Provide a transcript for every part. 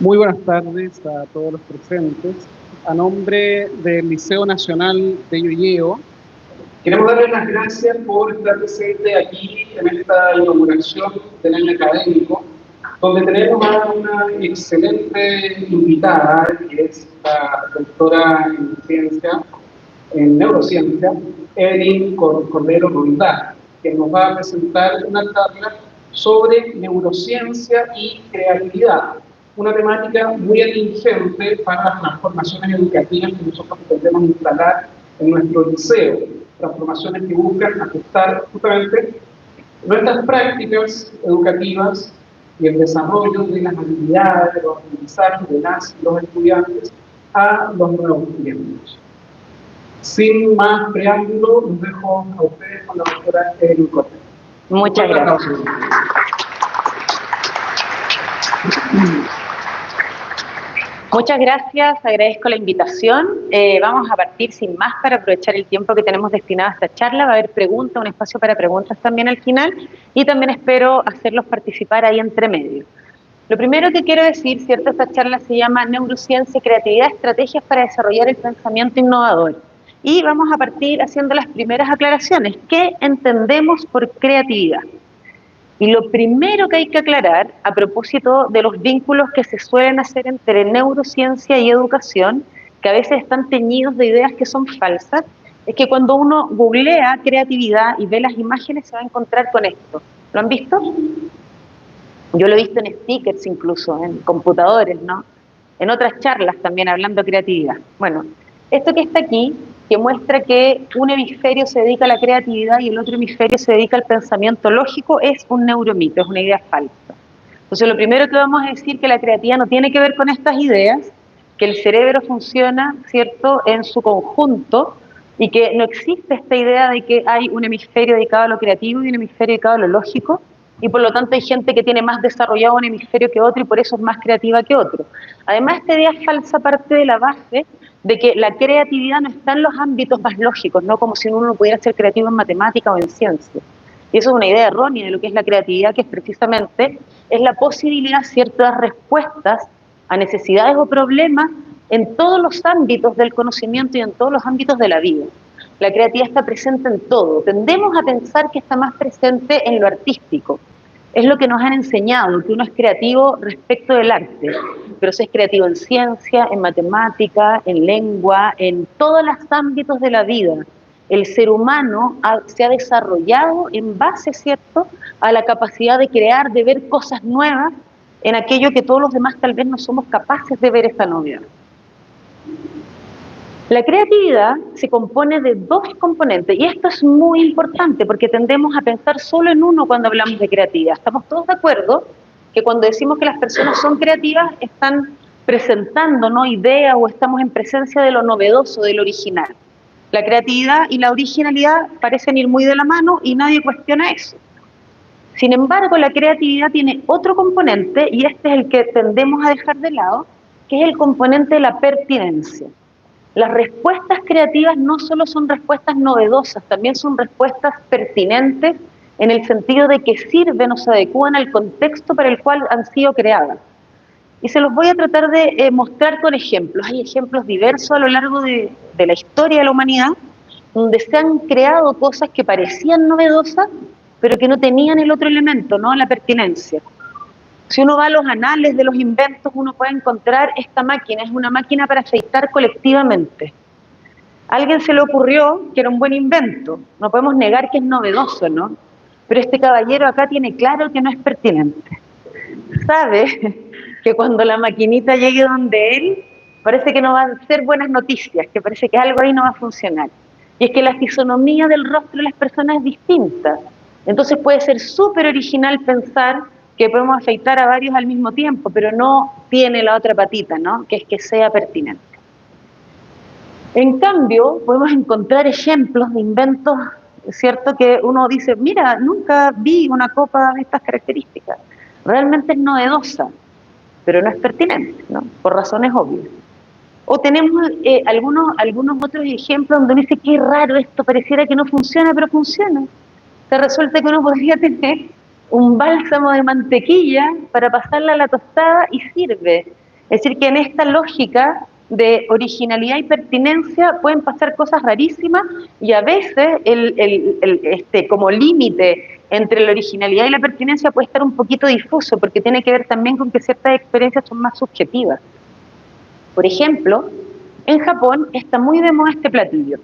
Muy buenas tardes a todos los presentes. A nombre del Liceo Nacional de Illorriego, queremos darles las gracias por estar presente aquí en esta inauguración del año académico, donde tenemos a una excelente invitada, que es la doctora en ciencia, en neurociencia, Evelyn Cordero Roldán, que nos va a presentar una charla sobre neurociencia y creatividad, una temática muy atingente para las transformaciones educativas que nosotros pretendemos instalar en nuestro liceo, transformaciones que buscan ajustar justamente nuestras prácticas educativas y el desarrollo de las habilidades, de los aprendizajes de las y los estudiantes a los nuevos tiempos. Sin más preámbulo, los dejo a ustedes con la doctora Evelyn Cordero. Muchas gracias. Muchas gracias, agradezco la invitación. Vamos a partir sin más para aprovechar el tiempo que tenemos destinado a esta charla. Va a haber preguntas, un espacio para preguntas también al final, y también espero hacerlos participar ahí entre medio. Lo primero que quiero decir, ¿cierto? Esta charla se llama Neurociencia y Creatividad, Estrategias para Desarrollar el Pensamiento Innovador. Y vamos a partir haciendo las primeras aclaraciones. ¿Qué entendemos por creatividad? Y lo primero que hay que aclarar, a propósito de los vínculos que se suelen hacer entre neurociencia y educación, que a veces están teñidos de ideas que son falsas, es que cuando uno googlea creatividad y ve las imágenes se va a encontrar con esto. ¿Lo han visto? Yo lo he visto en stickers incluso, en computadores, ¿no? En otras charlas también hablando de creatividad. Bueno, esto que está aquí, que muestra que un hemisferio se dedica a la creatividad y el otro hemisferio se dedica al pensamiento lógico, es un neuromito, es una idea falsa. Entonces lo primero que vamos a decir es que la creatividad no tiene que ver con estas ideas, que el cerebro funciona, ¿cierto?, en su conjunto, y que no existe esta idea de que hay un hemisferio dedicado a lo creativo y un hemisferio dedicado a lo lógico, y por lo tanto hay gente que tiene más desarrollado un hemisferio que otro y por eso es más creativa que otro. Además, esta idea falsa parte de la base de que la creatividad no está en los ámbitos más lógicos, no como si uno no pudiera ser creativo en matemática o en ciencia. Y eso es una idea errónea de lo que es la creatividad, que es precisamente la posibilidad, ¿cierto?, de dar respuestas a necesidades o problemas en todos los ámbitos del conocimiento y en todos los ámbitos de la vida. La creatividad está presente en todo. Tendemos a pensar que está más presente en lo artístico. Es lo que nos han enseñado, que uno es creativo respecto del arte, pero se es creativo en ciencia, en matemática, en lengua, en todos los ámbitos de la vida. El ser humano se ha desarrollado en base, ¿cierto?, a la capacidad de crear, de ver cosas nuevas en aquello que todos los demás tal vez no somos capaces de ver esta novedad. La creatividad se compone de dos componentes, y esto es muy importante porque tendemos a pensar solo en uno cuando hablamos de creatividad. Estamos todos de acuerdo que cuando decimos que las personas son creativas están presentando, ¿no?, ideas, o estamos en presencia de lo novedoso, de lo original. La creatividad y la originalidad parecen ir muy de la mano y nadie cuestiona eso. Sin embargo, la creatividad tiene otro componente, y este es el que tendemos a dejar de lado, que es el componente de la pertinencia. Las respuestas creativas no solo son respuestas novedosas, también son respuestas pertinentes en el sentido de que sirven o se adecúan al contexto para el cual han sido creadas. Y se los voy a tratar de mostrar con ejemplos. Hay ejemplos diversos a lo largo de la historia de la humanidad, donde se han creado cosas que parecían novedosas, pero que no tenían el otro elemento, ¿no?, la pertinencia. Si uno va a los anales de los inventos, uno puede encontrar esta máquina, es una máquina para afeitar colectivamente. A alguien se le ocurrió que era un buen invento, no podemos negar que es novedoso, ¿no? Pero este caballero acá tiene claro que no es pertinente. Sabe que cuando la maquinita llegue donde él, parece que no va a ser buenas noticias, que parece que algo ahí no va a funcionar. Y es que la fisonomía del rostro de las personas es distinta. Entonces puede ser súper original pensar que podemos afeitar a varios al mismo tiempo, pero no tiene la otra patita, ¿no?, que es que sea pertinente. En cambio, podemos encontrar ejemplos de inventos, ¿cierto?, que uno dice, mira, nunca vi una copa de estas características. Realmente es novedosa, pero no es pertinente, ¿no?, por razones obvias. O tenemos algunos otros ejemplos donde uno dice, qué raro esto, pareciera que no funciona, pero funciona. Se resulta que uno podría tener un bálsamo de mantequilla para pasarla a la tostada y sirve. Es decir, que en esta lógica de originalidad y pertinencia pueden pasar cosas rarísimas y a veces como límite entre la originalidad y la pertinencia puede estar un poquito difuso porque tiene que ver también con que ciertas experiencias son más subjetivas. Por ejemplo, en Japón está muy de moda este platillo.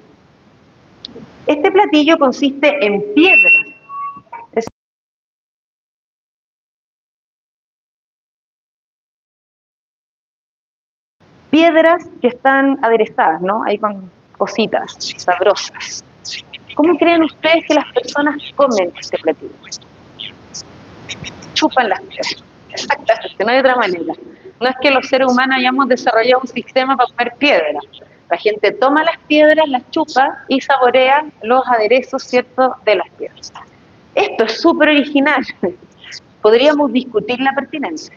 Este platillo consiste en piedras. Piedras que están aderezadas, ¿no? Ahí con cositas sabrosas. ¿Cómo creen ustedes que las personas comen este platillo? Chupan las piedras. Exactamente, no hay otra manera. No es que los seres humanos hayamos desarrollado un sistema para comer piedras. La gente toma las piedras, las chupa y saborea los aderezos, ¿cierto?, de las piedras. Esto es súper original. Podríamos discutir la pertinencia.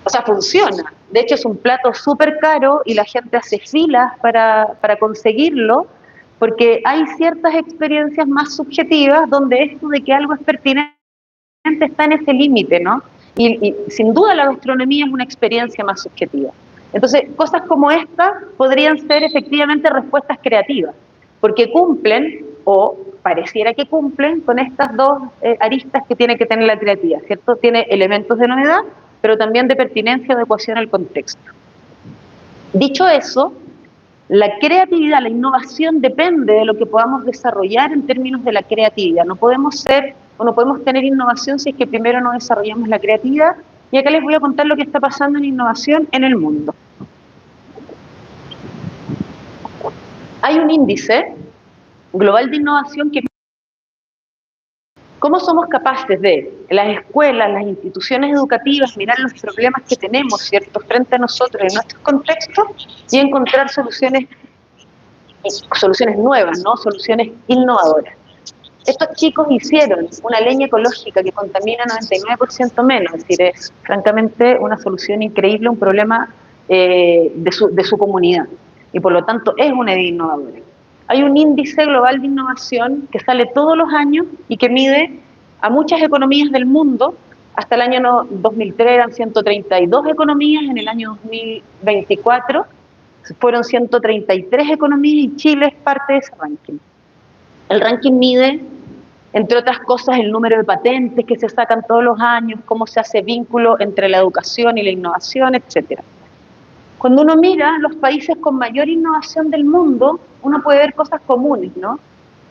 O sea, funciona. De hecho, es un plato súper caro y la gente hace filas para conseguirlo, porque hay ciertas experiencias más subjetivas donde esto de que algo es pertinente está en ese límite, ¿no? Y sin duda la gastronomía es una experiencia más subjetiva. Entonces, cosas como esta podrían ser efectivamente respuestas creativas, porque cumplen, o pareciera que cumplen, con estas dos aristas que tiene que tener la creatividad, ¿cierto? Tiene elementos de novedad, pero también de pertinencia o adecuación al contexto. Dicho eso, la creatividad, la innovación depende de lo que podamos desarrollar en términos de la creatividad. No podemos tener innovación si es que primero no desarrollamos la creatividad. Y acá les voy a contar lo que está pasando en innovación en el mundo. Hay un índice global de innovación que ¿cómo somos capaces de, en las escuelas, las instituciones educativas, mirar los problemas que tenemos, ¿cierto?, frente a nosotros en nuestros contextos y encontrar soluciones nuevas, ¿no?, soluciones innovadoras? Estos chicos hicieron una leña ecológica que contamina 99% menos, es decir, es francamente una solución increíble a un problema de su comunidad y por lo tanto es una idea innovadora. Hay un índice global de innovación que sale todos los años y que mide a muchas economías del mundo. Hasta el año 2003 eran 132 economías, en el año 2024 fueron 133 economías y Chile es parte de ese ranking. El ranking mide, entre otras cosas, el número de patentes que se sacan todos los años, cómo se hace vínculo entre la educación y la innovación, etc. Cuando uno mira los países con mayor innovación del mundo, uno puede ver cosas comunes, ¿no?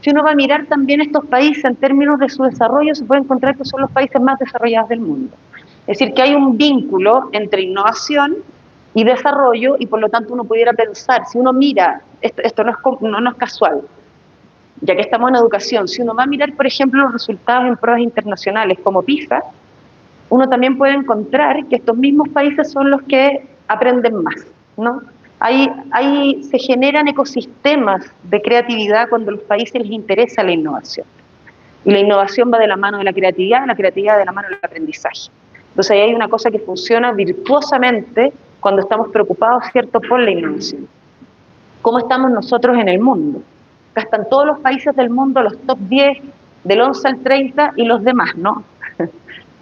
Si uno va a mirar también estos países en términos de su desarrollo, se puede encontrar que son los países más desarrollados del mundo. Es decir, que hay un vínculo entre innovación y desarrollo y por lo tanto uno pudiera pensar, si uno mira, esto no es casual, ya que estamos en educación, si uno va a mirar, por ejemplo, los resultados en pruebas internacionales como PISA, uno también puede encontrar que estos mismos países son los que aprenden más, ¿no? Ahí se generan ecosistemas de creatividad cuando a los países les interesa la innovación. Y la innovación va de la mano de la creatividad de la mano del aprendizaje. Entonces ahí hay una cosa que funciona virtuosamente cuando estamos preocupados, ¿cierto?, por la innovación. ¿Cómo estamos nosotros en el mundo? Acá están todos los países del mundo, los top 10, del 11 al 30 y los demás, ¿no?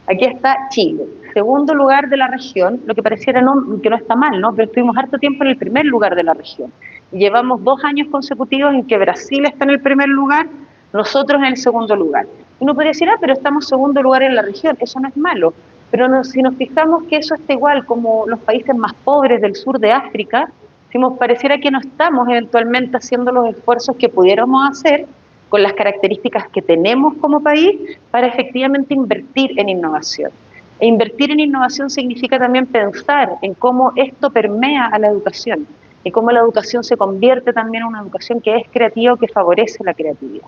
Aquí está Chile, segundo lugar de la región, lo que pareciera que no está mal, ¿no? Pero estuvimos harto tiempo en el primer lugar de la región. Llevamos 2 años consecutivos en que Brasil está en el primer lugar, nosotros en el segundo lugar. Uno podría decir, pero estamos segundo lugar en la región, eso no es malo. Pero si nos fijamos que eso está igual como los países más pobres del sur de África, si nos pareciera que no estamos eventualmente haciendo los esfuerzos que pudiéramos hacer con las características que tenemos como país para efectivamente invertir en innovación. E invertir en innovación significa también pensar en cómo esto permea a la educación y cómo la educación se convierte también en una educación que es creativa o que favorece la creatividad.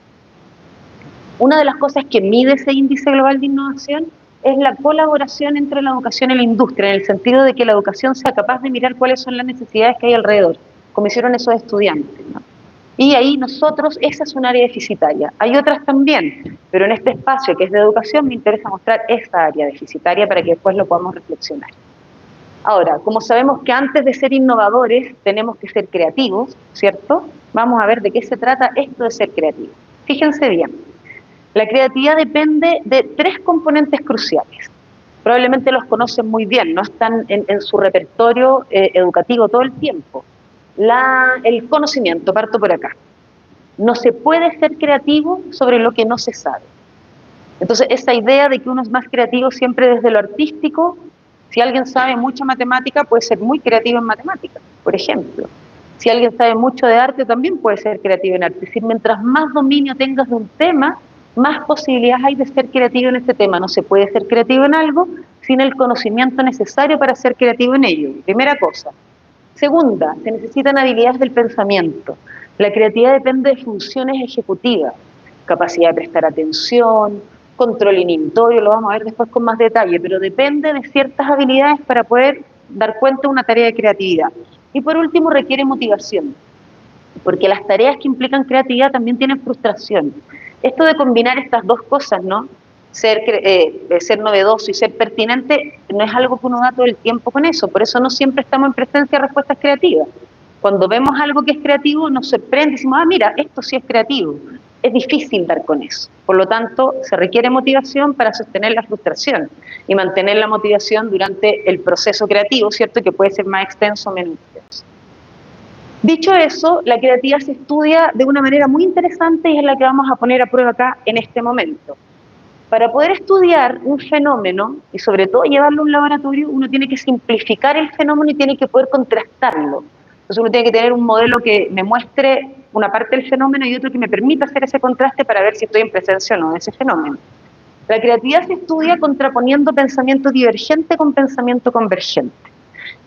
Una de las cosas que mide ese índice global de innovación es la colaboración entre la educación y la industria, en el sentido de que la educación sea capaz de mirar cuáles son las necesidades que hay alrededor, como hicieron esos estudiantes, ¿no? Y ahí nosotros, esa es un área deficitaria. Hay otras también, pero en este espacio que es de educación me interesa mostrar esta área deficitaria para que después lo podamos reflexionar. Ahora, como sabemos que antes de ser innovadores tenemos que ser creativos, ¿cierto? Vamos a ver de qué se trata esto de ser creativo. Fíjense bien, la creatividad depende de 3 componentes cruciales. probablemente los conocen muy bien, no están en su repertorio educativo todo el tiempo. El conocimiento, parto por acá. No se puede ser creativo sobre lo que no se sabe. Entonces, esa idea de que uno es más creativo siempre desde lo artístico, si alguien sabe mucha matemática, puede ser muy creativo en matemáticas, por ejemplo. Si alguien sabe mucho de arte, también puede ser creativo en arte. Es decir, mientras más dominio tengas de un tema, más posibilidades hay de ser creativo en ese tema. No se puede ser creativo en algo sin el conocimiento necesario para ser creativo en ello. Primera cosa. Segunda, se necesitan habilidades del pensamiento. La creatividad depende de funciones ejecutivas, capacidad de prestar atención, control inhibitorio, lo vamos a ver después con más detalle, pero depende de ciertas habilidades para poder dar cuenta de una tarea de creatividad. Y por último, requiere motivación, porque las tareas que implican creatividad también tienen frustración. Esto de combinar estas dos cosas, ¿no? Ser novedoso y ser pertinente, no es algo que uno da todo el tiempo con eso, por eso no siempre estamos en presencia de respuestas creativas. Cuando vemos algo que es creativo, nos sorprende y decimos, mira, esto sí es creativo. Es difícil dar con eso. Por lo tanto, se requiere motivación para sostener la frustración y mantener la motivación durante el proceso creativo, ¿cierto? Que puede ser más extenso o menos extenso. Dicho eso, la creatividad se estudia de una manera muy interesante y es la que vamos a poner a prueba acá en este momento. Para poder estudiar un fenómeno y sobre todo llevarlo a un laboratorio, uno tiene que simplificar el fenómeno y tiene que poder contrastarlo. Entonces uno tiene que tener un modelo que me muestre una parte del fenómeno y otro que me permita hacer ese contraste para ver si estoy en presencia o no de ese fenómeno. La creatividad se estudia contraponiendo pensamiento divergente con pensamiento convergente,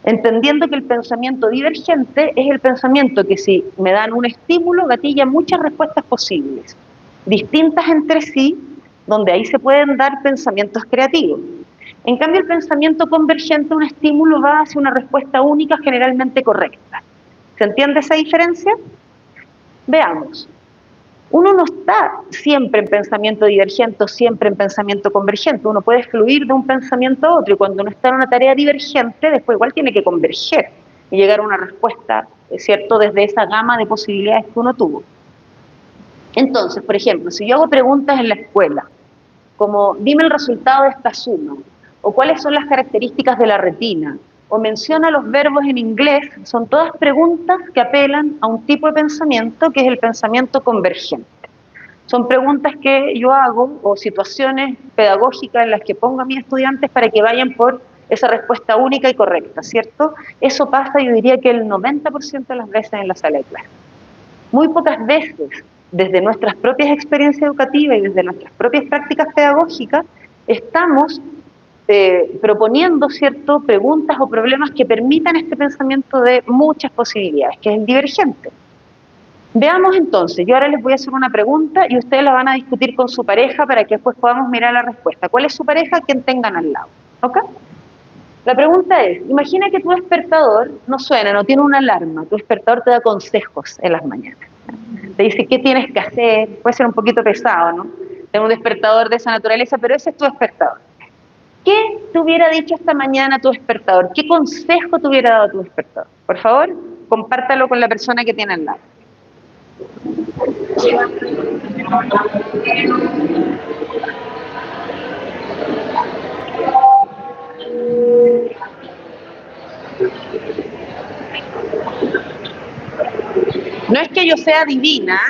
entendiendo que el pensamiento divergente es el pensamiento que si me dan un estímulo gatilla muchas respuestas posibles, distintas entre sí, donde ahí se pueden dar pensamientos creativos. En cambio, el pensamiento convergente, un estímulo va hacia una respuesta única, generalmente correcta. ¿Se entiende esa diferencia? Veamos. Uno no está siempre en pensamiento divergente o siempre en pensamiento convergente. Uno puede fluir de un pensamiento a otro y cuando uno está en una tarea divergente, después igual tiene que converger y llegar a una respuesta, ¿cierto?, desde esa gama de posibilidades que uno tuvo. Entonces, por ejemplo, si yo hago preguntas en la escuela, como dime el resultado de esta suma, o cuáles son las características de la retina, o menciona los verbos en inglés, son todas preguntas que apelan a un tipo de pensamiento que es el pensamiento convergente. Son preguntas que yo hago o situaciones pedagógicas en las que pongo a mis estudiantes para que vayan por esa respuesta única y correcta, ¿cierto? Eso pasa, yo diría que el 90% de las veces en la sala de clase. Muy pocas veces, desde nuestras propias experiencias educativas y desde nuestras propias prácticas pedagógicas, estamos proponiendo, ¿cierto?, preguntas o problemas que permitan este pensamiento de muchas posibilidades, que es el divergente. Veamos entonces, yo ahora les voy a hacer una pregunta y ustedes la van a discutir con su pareja para que después podamos mirar la respuesta. ¿Cuál es su pareja? Quien tengan al lado. ¿Ok? La pregunta es, imagina que tu despertador no suena, no tiene una alarma, tu despertador te da consejos en las mañanas. Te dice qué tienes que hacer, puede ser un poquito pesado, ¿no? Tener un despertador de esa naturaleza, pero ese es tu despertador. ¿Qué te hubiera dicho esta mañana tu despertador? ¿Qué consejo te hubiera dado tu despertador? Por favor, compártalo con la persona que tiene al lado. No es que yo sea divina.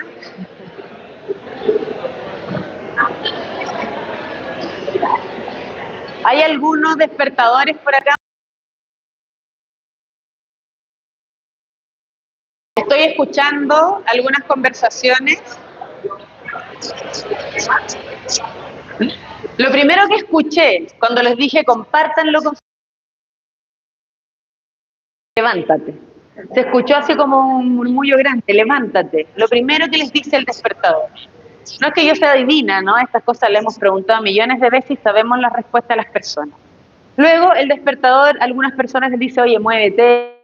¿Hay algunos despertadores por acá? Estoy escuchando algunas conversaciones. Lo primero que escuché cuando les dije compártanlo con... Levántate. Se escuchó así como un murmullo grande, levántate. Lo primero que les dice el despertador. No es que yo sea divina, ¿no? Estas cosas le hemos preguntado millones de veces y sabemos la respuesta de las personas. Luego el despertador, algunas personas les dice, oye, muévete,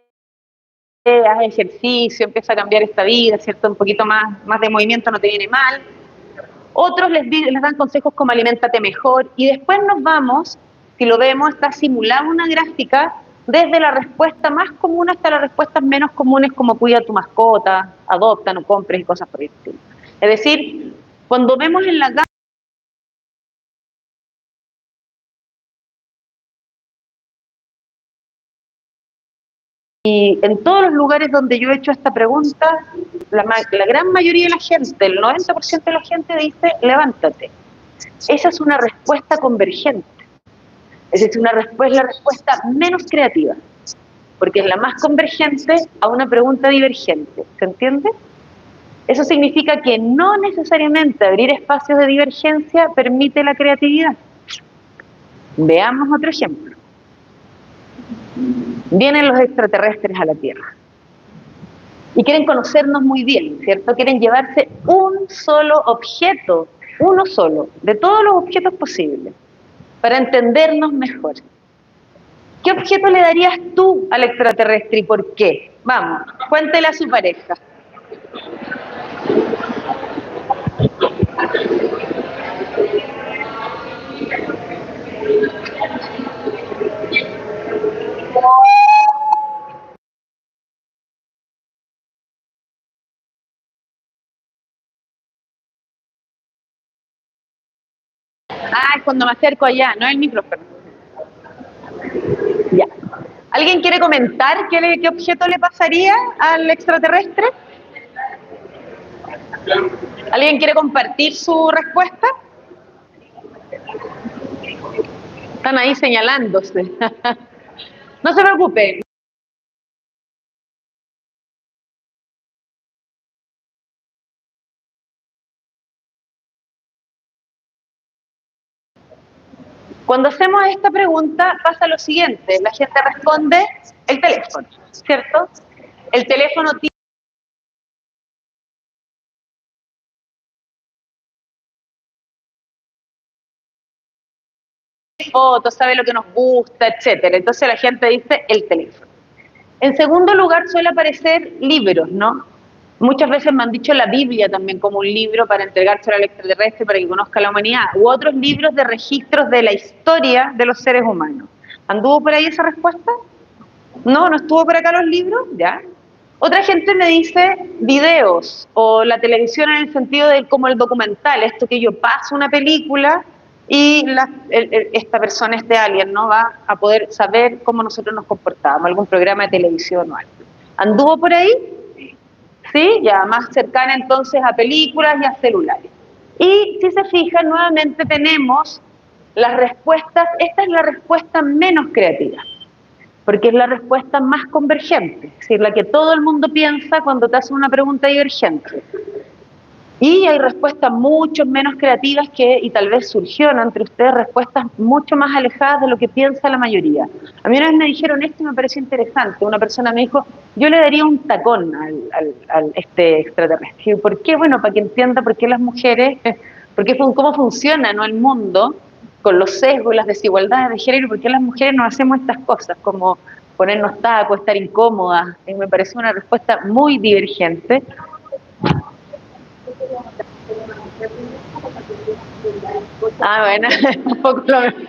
haz ejercicio, empieza a cambiar esta vida, ¿cierto? Un poquito más de movimiento no te viene mal. Otros les dan consejos como aliméntate mejor y después nos vamos, si lo vemos, está simulada una gráfica desde la respuesta más común hasta las respuestas menos comunes como cuida a tu mascota, adopta, no compres y cosas por el estilo. Es decir, cuando vemos en la Y en todos los lugares donde yo he hecho esta pregunta, la gran mayoría de la gente, el 90% de la gente dice, levántate. Esa es una respuesta convergente. Es decir, la respuesta menos creativa, porque es la más convergente a una pregunta divergente. ¿Se entiende? Eso significa que no necesariamente abrir espacios de divergencia permite la creatividad. Veamos otro ejemplo. Vienen los extraterrestres a la Tierra y quieren conocernos muy bien, ¿cierto? Quieren llevarse un solo objeto, uno solo, de todos los objetos posibles, para entendernos mejor. ¿Qué objeto le darías tú al extraterrestre y por qué? Vamos, cuéntele a su pareja. Ah, cuando me acerco allá, no el micrófono. Ya. ¿Alguien quiere comentar qué objeto le pasaría al extraterrestre? ¿Alguien quiere compartir su respuesta? Están ahí señalándose. No se preocupen. Cuando hacemos esta pregunta pasa lo siguiente, la gente responde el teléfono, ¿cierto? El teléfono tiene fotos, sabe lo que nos gusta, etcétera. Entonces la gente dice el teléfono. En segundo lugar suele aparecer libros, ¿no? Muchas veces me han dicho la Biblia también como un libro para entregárselo al extraterrestre para que conozca la humanidad, u otros libros de registros de la historia de los seres humanos. ¿Anduvo por ahí esa respuesta? ¿No? ¿No estuvo por acá los libros? Ya. Otra gente me dice videos o la televisión en el sentido de como el documental, esto que yo paso una película y esta persona, este alien, ¿no? Va a poder saber cómo nosotros nos comportábamos, algún programa de televisión o algo. ¿Anduvo por ahí? ¿Sí? Ya más cercana entonces a películas y a celulares. Y si se fijan, nuevamente tenemos las respuestas, esta es la respuesta menos creativa, porque es la respuesta más convergente, es decir, la que todo el mundo piensa cuando te hacen una pregunta divergente. Y hay respuestas mucho menos creativas y tal vez surgieron entre ustedes respuestas mucho más alejadas de lo que piensa la mayoría. A mí una vez me dijeron esto y me pareció interesante. Una persona me dijo, yo le daría un tacón al este extraterrestre. ¿Por qué? Bueno, para que entienda por qué las mujeres, cómo funciona, ¿no?, el mundo con los sesgos y las desigualdades de género y por qué las mujeres no hacemos estas cosas, como ponernos tacos, estar incómodas. Me pareció una respuesta muy divergente. Ah, bueno, un poco lo mismo.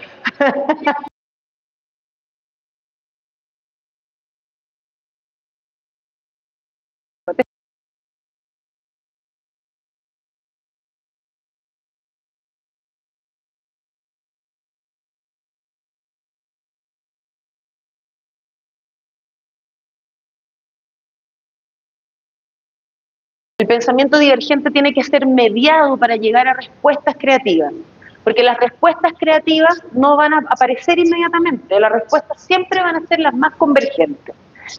El pensamiento divergente tiene que ser mediado para llegar a respuestas creativas, porque las respuestas creativas no van a aparecer inmediatamente, las respuestas siempre van a ser las más convergentes.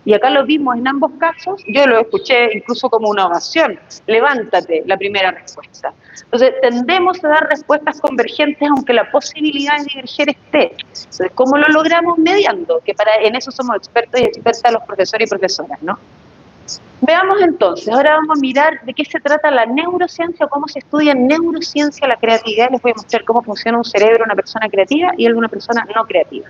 Y acá lo vimos en ambos casos, yo lo escuché incluso como una ovación, levántate, la primera respuesta. Entonces tendemos a dar respuestas convergentes aunque la posibilidad de diverger esté. Entonces, ¿cómo lo logramos? Mediando, que en eso somos expertos y expertas los profesores y profesoras, ¿no? Veamos entonces, ahora vamos a mirar de qué se trata la neurociencia, cómo se estudia en neurociencia la creatividad. Les voy a mostrar cómo funciona un cerebro de una persona creativa y el de una persona no creativa.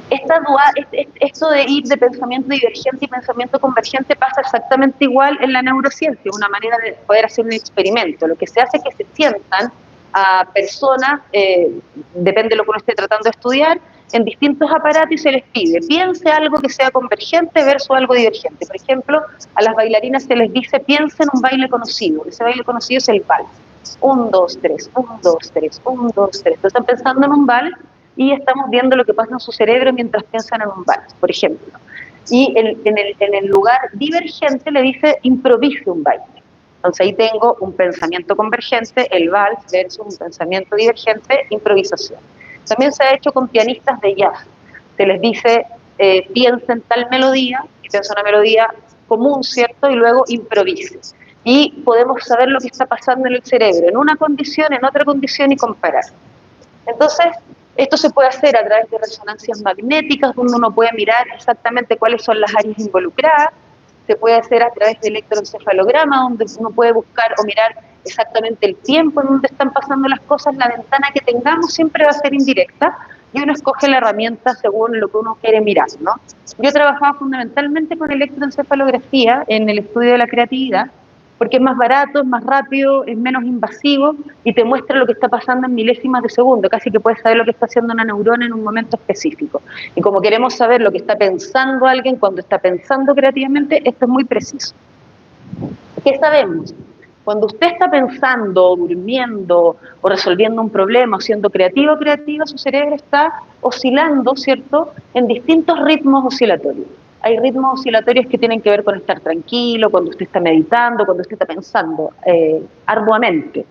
Esto de ir de pensamiento divergente y pensamiento convergente pasa exactamente igual en la neurociencia, una manera de poder hacer un experimento. Lo que se hace es que se sientan a personas, depende de lo que uno esté tratando de estudiar, en distintos aparatos y se les pide, piense algo que sea convergente versus algo divergente. Por ejemplo, a las bailarinas se les dice, piensen un baile conocido. Ese baile conocido es el vals. 1, 2, 3, 1, 2, 3, 1, 2, 3. Entonces están pensando en un vals y estamos viendo lo que pasa en su cerebro mientras piensan en un vals, por ejemplo. Y en el lugar divergente le dice improvise un baile. Entonces ahí tengo un pensamiento convergente, el vals versus un pensamiento divergente, improvisación. También se ha hecho con pianistas de jazz. Se les dice piensen tal melodía, y piensa una melodía común, ¿cierto? Y luego improvise. Y podemos saber lo que está pasando en el cerebro, en una condición, en otra condición y comparar. Entonces, esto se puede hacer a través de resonancias magnéticas, donde uno puede mirar exactamente cuáles son las áreas involucradas. Se puede hacer a través de electroencefalograma, donde uno puede buscar o mirar exactamente el tiempo en donde están pasando las cosas. La ventana que tengamos siempre va a ser indirecta y uno escoge la herramienta según lo que uno quiere mirar, ¿no? Yo he trabajado fundamentalmente con electroencefalografía en el estudio de la creatividad, porque es más barato, es más rápido, es menos invasivo y te muestra lo que está pasando en milésimas de segundo, casi que puedes saber lo que está haciendo una neurona en un momento específico. Y como queremos saber lo que está pensando alguien cuando está pensando creativamente, esto es muy preciso. ¿Qué sabemos? Cuando usted está pensando, durmiendo o resolviendo un problema o siendo creativo o creativa, su cerebro está oscilando, ¿cierto?, en distintos ritmos oscilatorios. Hay ritmos oscilatorios que tienen que ver con estar tranquilo, cuando usted está meditando, cuando usted está pensando arduamente.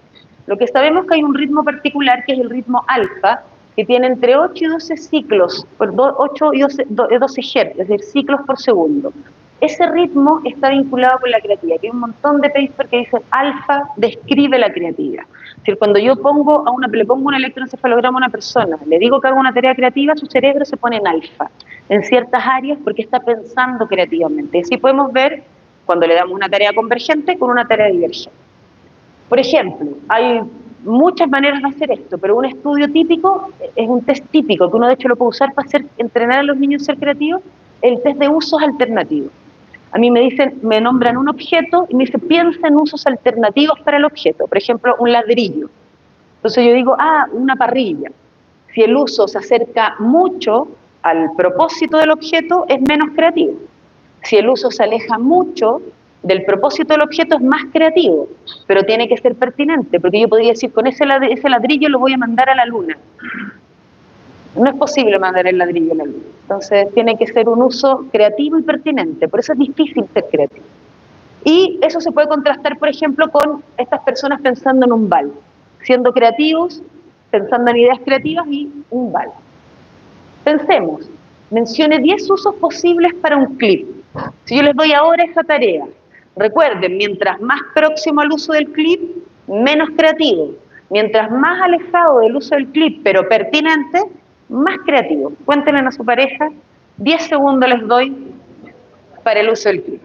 Lo que sabemos es que hay un ritmo particular, que es el ritmo alfa, que tiene entre 8 y 12 ciclos, 8 y 12 Hz, es decir, ciclos por segundo. Ese ritmo está vinculado con la creatividad, que hay un montón de papers que dicen alfa describe la creatividad. Es decir, cuando yo le pongo un electroencefalograma a una persona, le digo que haga una tarea creativa, su cerebro se pone en alfa, en ciertas áreas, porque está pensando creativamente. Y así podemos ver cuando le damos una tarea convergente con una tarea divergente. Por ejemplo, hay muchas maneras de hacer esto, pero un estudio típico es un test típico, que uno de hecho lo puede usar para entrenar a los niños a ser creativos, el test de usos alternativos. A mí me nombran un objeto y me dicen, piensa en usos alternativos para el objeto. Por ejemplo, un ladrillo. Entonces yo digo, una parrilla. Si el uso se acerca mucho al propósito del objeto, es menos creativo. Si el uso se aleja mucho del propósito del objeto, es más creativo, pero tiene que ser pertinente, porque yo podría decir, con ese ladrillo lo voy a mandar a la luna. No es posible mandar el ladrillo a la luna. Entonces tiene que ser un uso creativo y pertinente, por eso es difícil ser creativo. Y eso se puede contrastar, por ejemplo, con estas personas pensando en un vals, siendo creativos, pensando en ideas creativas y un vals. Pensemos, mencione 10 usos posibles para un clip. Si yo les doy ahora esa tarea, recuerden, mientras más próximo al uso del clip, menos creativo. Mientras más alejado del uso del clip, pero pertinente, más creativo. Cuéntenle a su pareja, 10 segundos les doy para el uso del clip.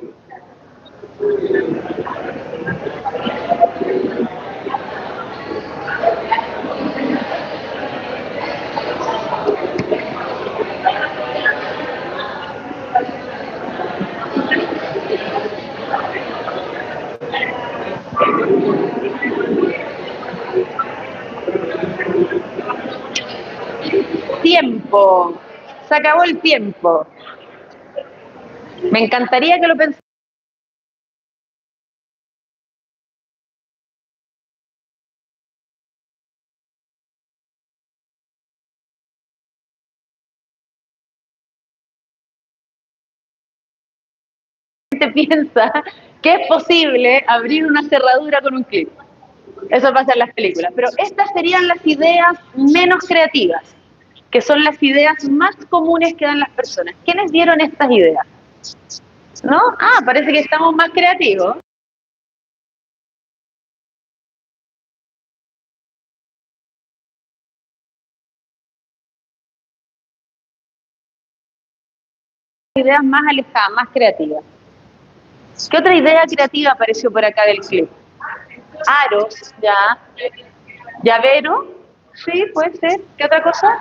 Tiempo. Se acabó el tiempo. Me encantaría que lo pensaran. Piensa que es posible abrir una cerradura con un clip. Eso pasa en las películas. Pero estas serían las ideas menos creativas, que son las ideas más comunes que dan las personas. ¿Quiénes dieron estas ideas? ¿No? Parece que estamos más creativos. Ideas más alejadas, más creativas. ¿Qué otra idea creativa apareció por acá del clip? Aros, ya. Llavero, sí, puede ser. ¿Qué otra cosa?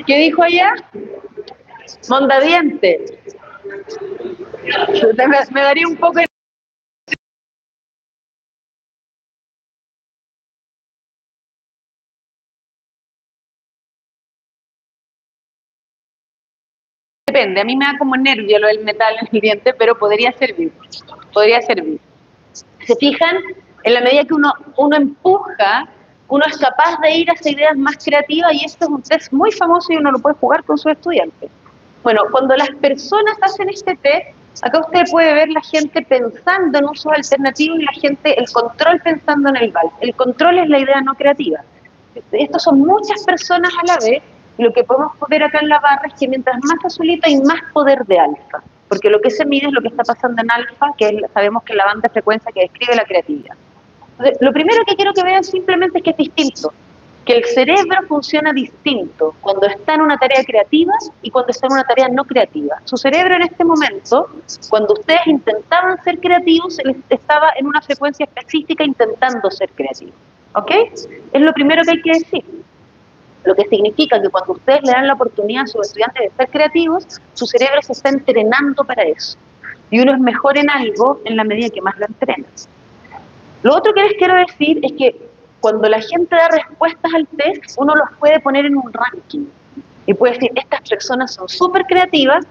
¿Qué dijo allá? Mondadiente. Me daría un poco de... Depende, a mí me da como nervio lo del metal en el diente, pero podría servir. Podría servir. ¿Se fijan? En la medida que uno empuja, uno es capaz de ir hacia ideas más creativas, y esto es un test muy famoso y uno lo puede jugar con sus estudiantes. Bueno, cuando las personas hacen este test, acá usted puede ver la gente pensando en usos alternativos y la gente, el control pensando en el VAL. El control es la idea no creativa. Estos son muchas personas a la vez, y lo que podemos ver acá en la barra es que mientras más azulito hay más poder de alfa, porque lo que se mide es lo que está pasando en alfa, que es, sabemos que es la banda de frecuencia que describe la creatividad. Entonces, lo primero que quiero que vean simplemente es que es distinto, que el cerebro funciona distinto cuando está en una tarea creativa y cuando está en una tarea no creativa. Su cerebro en este momento, cuando ustedes intentaban ser creativos, estaba en una frecuencia específica intentando ser creativo. ¿Ok? Es lo primero que hay que decir. Lo que significa que cuando ustedes le dan la oportunidad a sus estudiantes de ser creativos, su cerebro se está entrenando para eso. Y uno es mejor en algo en la medida que más lo entrena. Lo otro que les quiero decir es que cuando la gente da respuestas al test, uno los puede poner en un ranking. Y puede decir, estas personas son súper creativas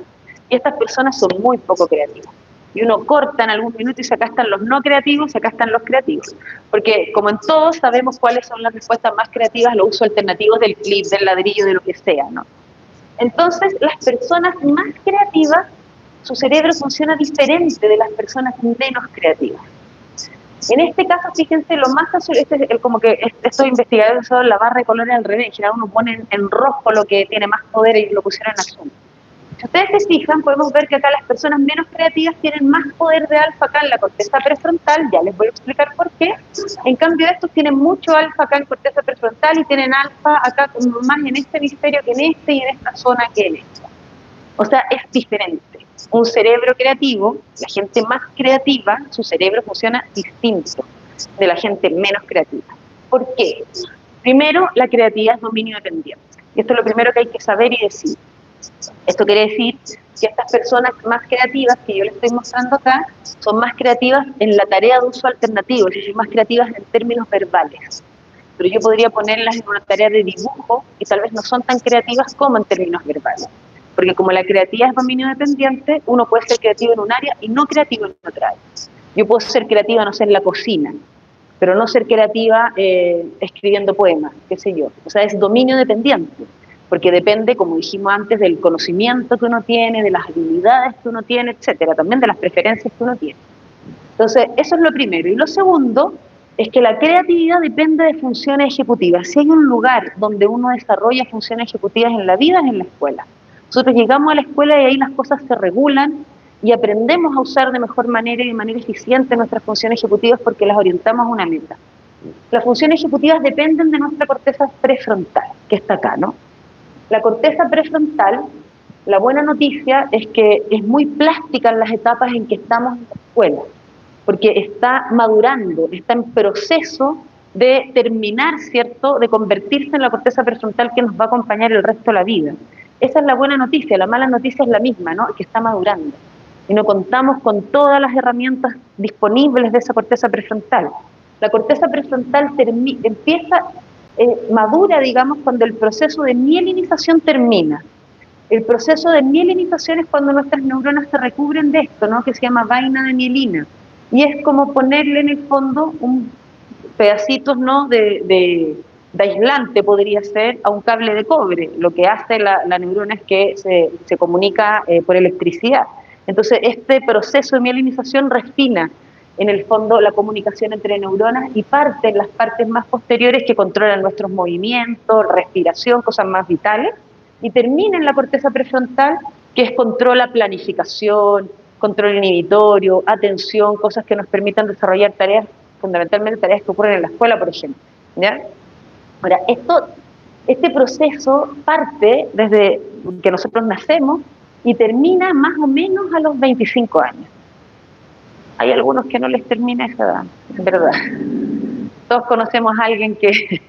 y estas personas son muy poco creativas. Y uno corta en algún minuto y dice, acá están los no creativos y acá están los creativos. Porque como en todos sabemos cuáles son las respuestas más creativas, los usos alternativos del clip, del ladrillo, de lo que sea, ¿no? Entonces, las personas más creativas, su cerebro funciona diferente de las personas menos creativas. En este caso, fíjense, lo más azul, como que estos investigadores usaron la barra de colores al revés, en general uno pone en rojo lo que tiene más poder y lo pusieron en azul. Si ustedes se fijan, podemos ver que acá las personas menos creativas tienen más poder de alfa acá en la corteza prefrontal, ya les voy a explicar por qué. En cambio, estos tienen mucho alfa acá en corteza prefrontal y tienen alfa acá más en este hemisferio que en este y en esta zona que en esta. O sea, es diferente. Un cerebro creativo, la gente más creativa, su cerebro funciona distinto de la gente menos creativa. ¿Por qué? Primero, la creatividad es dominio dependiente. Y esto es lo primero que hay que saber y decir. Esto quiere decir que estas personas más creativas que yo les estoy mostrando acá son más creativas en la tarea de uso alternativo, es decir, más creativas en términos verbales. Pero yo podría ponerlas en una tarea de dibujo y tal vez no son tan creativas como en términos verbales. Porque como la creatividad es dominio dependiente, uno puede ser creativo en un área y no creativo en otra área. Yo puedo ser creativa, no sé, en la cocina, pero no ser creativa escribiendo poemas, qué sé yo. O sea, es dominio dependiente, porque depende, como dijimos antes, del conocimiento que uno tiene, de las habilidades que uno tiene, etcétera, también de las preferencias que uno tiene. Entonces, eso es lo primero. Y lo segundo es que la creatividad depende de funciones ejecutivas. Si hay un lugar donde uno desarrolla funciones ejecutivas en la vida, es en la escuela. Nosotros llegamos a la escuela y ahí las cosas se regulan y aprendemos a usar de mejor manera y de manera eficiente nuestras funciones ejecutivas porque las orientamos a una meta. Las funciones ejecutivas dependen de nuestra corteza prefrontal, que está acá, ¿no? La corteza prefrontal, la buena noticia es que es muy plástica en las etapas en que estamos en la escuela, porque está madurando, está en proceso de terminar, ¿cierto?, de convertirse en la corteza prefrontal que nos va a acompañar el resto de la vida. Esa es la buena noticia. La mala noticia es la misma, ¿no?, que está madurando. Y no contamos con todas las herramientas disponibles de esa corteza prefrontal. La corteza prefrontal madura, digamos, cuando el proceso de mielinización termina. El proceso de mielinización es cuando nuestras neuronas se recubren de esto, ¿no?, que se llama vaina de mielina. Y es como ponerle en el fondo un pedacitos, ¿no?, de aislante, podría ser, a un cable de cobre. Lo que hace la neurona es que se comunica por electricidad. Entonces, este proceso de mielinización refina, en el fondo, la comunicación entre neuronas y las partes más posteriores que controlan nuestros movimientos, respiración, cosas más vitales, y termina en la corteza prefrontal, que controla planificación, control inhibitorio, atención, cosas que nos permitan desarrollar tareas, fundamentalmente tareas que ocurren en la escuela, por ejemplo, ¿ya? Ahora, este proceso parte desde que nosotros nacemos y termina más o menos a los 25 años. Hay algunos que no les termina esa edad, en verdad. Todos conocemos a alguien que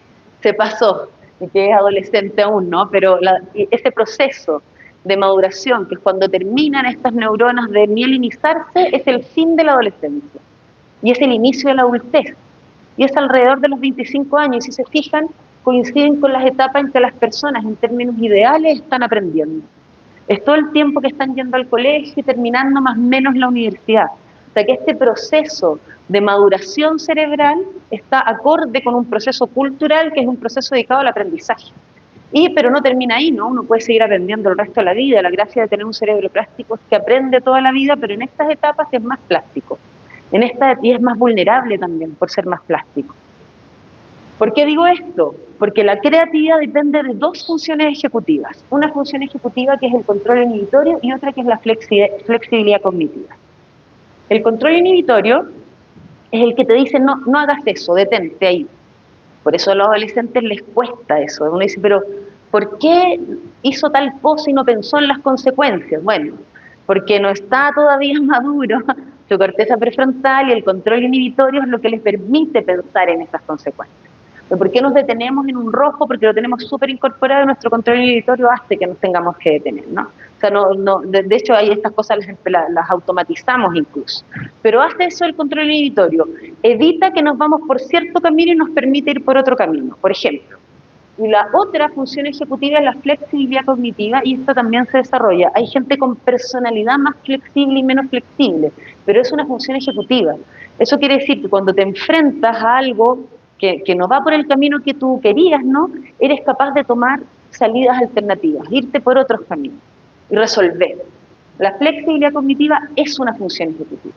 se pasó y que es adolescente aún, ¿no? Pero ese proceso de maduración, que es cuando terminan estas neuronas de mielinizarse, es el fin de la adolescencia y es el inicio de la adultez. Y es alrededor de los 25 años, y si se fijan, coinciden con las etapas en que las personas, en términos ideales, están aprendiendo. Es todo el tiempo que están yendo al colegio y terminando más o menos la universidad. sea que este proceso de maduración cerebral está acorde con un proceso cultural que es un proceso dedicado al aprendizaje. Pero no termina ahí, ¿no? Uno puede seguir aprendiendo el resto de la vida. La gracia de tener un cerebro plástico es que aprende toda la vida, pero en estas etapas es más plástico. Y es más vulnerable también por ser más plástico. ¿Por qué digo esto? Porque la creatividad depende de dos funciones ejecutivas. Una función ejecutiva que es el control inhibitorio y otra que es la flexibilidad cognitiva. El control inhibitorio es el que te dice, no hagas eso, detente ahí. Por eso a los adolescentes les cuesta eso. Uno dice, pero ¿por qué hizo tal cosa y no pensó en las consecuencias? Bueno, porque no está todavía maduro su corteza prefrontal y el control inhibitorio es lo que les permite pensar en esas consecuencias. ¿Por qué nos detenemos en un rojo? Porque lo tenemos súper incorporado y nuestro control inhibitorio hace que nos tengamos que detener, ¿no? O sea, de hecho, hay estas cosas las automatizamos incluso. Pero hace eso el control inhibitorio. Evita que nos vamos por cierto camino y nos permite ir por otro camino, por ejemplo. Y la otra función ejecutiva es la flexibilidad cognitiva, y esto también se desarrolla. Hay gente con personalidad más flexible y menos flexible, pero es una función ejecutiva. Eso quiere decir que cuando te enfrentas a algo que no va por el camino que tú querías, ¿no? Eres capaz de tomar salidas alternativas, irte por otros caminos y resolver. La flexibilidad cognitiva es una función ejecutiva.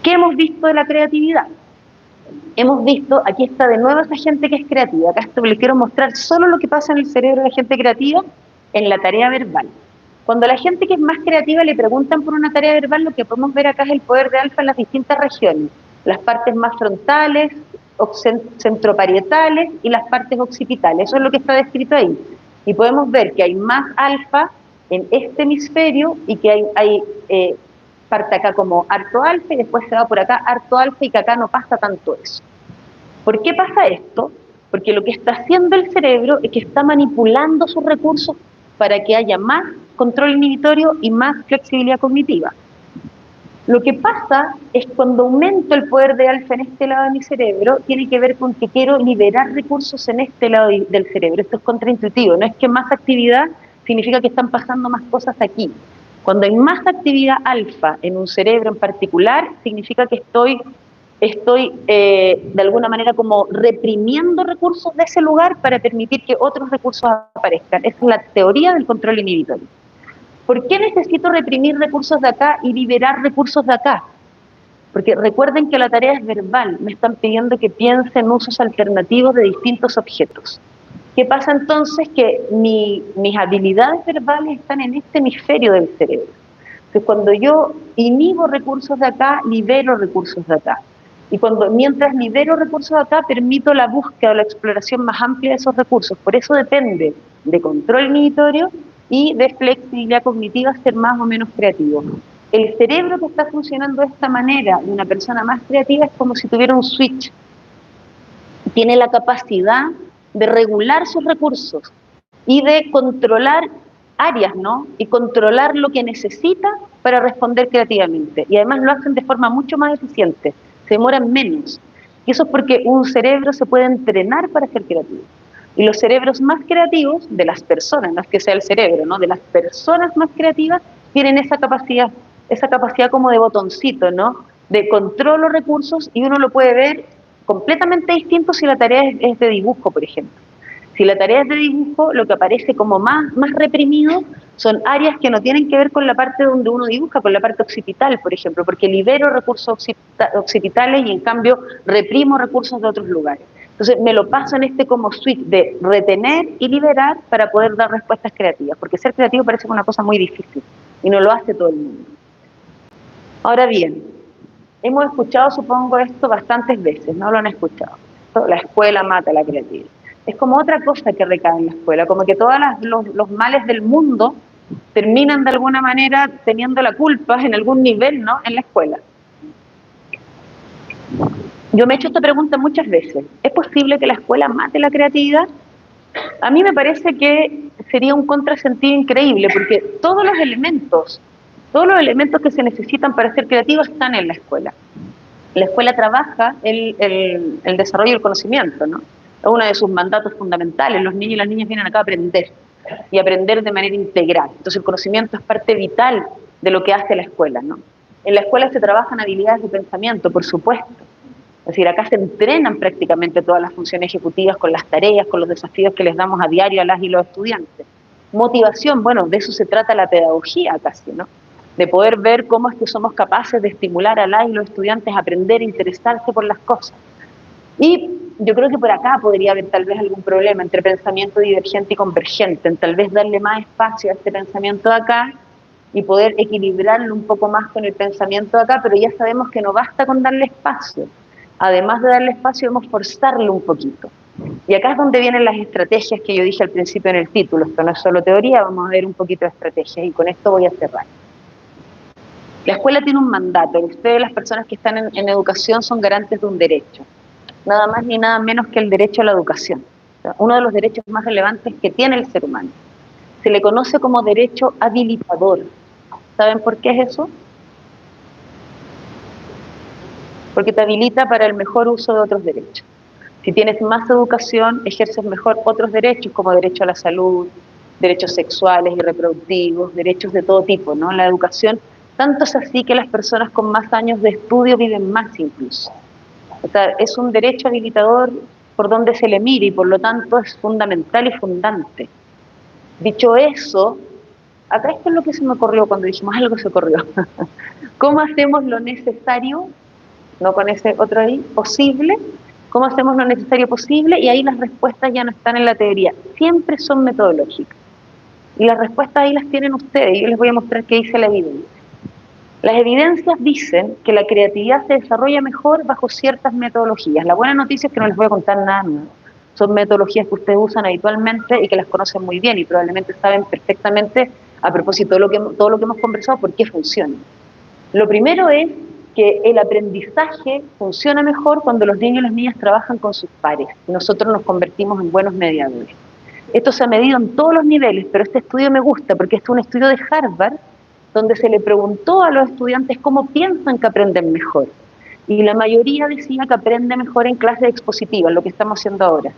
¿Qué hemos visto de la creatividad? Hemos visto, aquí está de nuevo esa gente que es creativa. Acá les quiero mostrar solo lo que pasa en el cerebro de la gente creativa en la tarea verbal. Cuando a la gente que es más creativa le preguntan por una tarea verbal, lo que podemos ver acá es el poder de alfa en las distintas regiones. Las partes más frontales, centroparietales y las partes occipitales. Eso es lo que está descrito ahí. Y podemos ver que hay más alfa en este hemisferio y que hay parte acá como harto alfa y después se va por acá harto alfa y que acá no pasa tanto eso. ¿Por qué pasa esto? Porque lo que está haciendo el cerebro es que está manipulando sus recursos para que haya más control inhibitorio y más flexibilidad cognitiva. Lo que pasa es cuando aumento el poder de alfa en este lado de mi cerebro, tiene que ver con que quiero liberar recursos en este lado del cerebro. Esto es contraintuitivo, no es que más actividad significa que están pasando más cosas aquí. Cuando hay más actividad alfa en un cerebro en particular, significa que estoy de alguna manera como reprimiendo recursos de ese lugar para permitir que otros recursos aparezcan. Esa es la teoría del control inhibitorio. ¿Por qué necesito reprimir recursos de acá y liberar recursos de acá? Porque recuerden que la tarea es verbal, me están pidiendo que piense en usos alternativos de distintos objetos. ¿Qué pasa entonces? Que mis habilidades verbales están en este hemisferio del cerebro. Entonces, cuando yo inhibo recursos de acá, libero recursos de acá. Y mientras libero recursos de acá, permito la búsqueda o la exploración más amplia de esos recursos. Por eso depende de control inhibitorio y de flexibilidad cognitiva ser más o menos creativo. El cerebro que está funcionando de esta manera de una persona más creativa es como si tuviera un switch. Tiene la capacidad de regular sus recursos y de controlar áreas, ¿no? Y controlar lo que necesita para responder creativamente. Y además lo hacen de forma mucho más eficiente, se demoran menos. Y eso es porque un cerebro se puede entrenar para ser creativo. Y los cerebros más creativos de las personas, no es que sea el cerebro, ¿no? De las personas más creativas tienen esa capacidad como de botoncito, ¿no? De control los recursos, y uno lo puede ver completamente distinto si la tarea es de dibujo, por ejemplo. Si la tarea es de dibujo, lo que aparece como más reprimido son áreas que no tienen que ver con la parte donde uno dibuja, con la parte occipital, por ejemplo, porque libero recursos occipitales y en cambio reprimo recursos de otros lugares. Entonces me lo paso en este como switch de retener y liberar para poder dar respuestas creativas, porque ser creativo parece una cosa muy difícil y no lo hace todo el mundo. Ahora bien, hemos escuchado, supongo, esto bastantes veces, ¿no lo han escuchado? La escuela mata la creatividad. Es como otra cosa que recae en la escuela, como que todos los males del mundo terminan de alguna manera teniendo la culpa en algún nivel, ¿no? En la escuela. Yo me he hecho esta pregunta muchas veces. ¿Es posible que la escuela mate la creatividad? A mí me parece que sería un contrasentido increíble, porque todos los elementos que se necesitan para ser creativos están en la escuela. La escuela trabaja el desarrollo del conocimiento, ¿no? Es uno de sus mandatos fundamentales. Los niños y las niñas vienen acá a aprender, y aprender de manera integral. Entonces el conocimiento es parte vital de lo que hace la escuela, ¿no? En la escuela se trabajan habilidades de pensamiento, por supuesto. Es decir, acá se entrenan prácticamente todas las funciones ejecutivas con las tareas, con los desafíos que les damos a diario a las y los estudiantes. Motivación, bueno, de eso se trata la pedagogía casi, ¿no? De poder ver cómo es que somos capaces de estimular a las y los estudiantes a aprender e interesarse por las cosas. Y yo creo que por acá podría haber tal vez algún problema entre pensamiento divergente y convergente, en tal vez darle más espacio a este pensamiento de acá y poder equilibrarlo un poco más con el pensamiento de acá, pero ya sabemos que no basta con darle espacio. Además de darle espacio, debemos forzarlo un poquito. Y acá es donde vienen las estrategias que yo dije al principio en el título. Esto no es solo teoría, vamos a ver un poquito de estrategias y con esto voy a cerrar. La escuela tiene un mandato. Ustedes, las personas que están en educación, son garantes de un derecho. Nada más ni nada menos que el derecho a la educación. O sea, uno de los derechos más relevantes que tiene el ser humano. Se le conoce como derecho habilitador. ¿Saben por qué es eso? Porque te habilita para el mejor uso de otros derechos. Si tienes más educación, ejerces mejor otros derechos, como derecho a la salud, derechos sexuales y reproductivos, derechos de todo tipo, ¿no? La educación, tanto es así que las personas con más años de estudio viven más incluso. O sea, es un derecho habilitador por donde se le mire y por lo tanto es fundamental y fundante. Dicho eso, acá esto es lo que se me ocurrió cuando dijimos algo se ocurrió. ¿Cómo hacemos lo necesario, no con ese otro ahí, posible? ¿Cómo hacemos lo necesario posible? Y ahí las respuestas ya no están en la teoría, siempre son metodológicas. Y las respuestas ahí las tienen ustedes, y yo les voy a mostrar qué dice la evidencia. Las evidencias dicen que la creatividad se desarrolla mejor bajo ciertas metodologías. La buena noticia es que no les voy a contar nada nuevo. Son metodologías que ustedes usan habitualmente y que las conocen muy bien y probablemente saben perfectamente, a propósito de todo lo que hemos conversado, por qué funcionan. Lo primero es que el aprendizaje funciona mejor cuando los niños y las niñas trabajan con sus pares y nosotros nos convertimos en buenos mediadores. Esto se ha medido en todos los niveles, pero este estudio me gusta porque este es un estudio de Harvard donde se le preguntó a los estudiantes cómo piensan que aprenden mejor. Y la mayoría decía que aprende mejor en clases expositivas, lo que estamos haciendo ahora.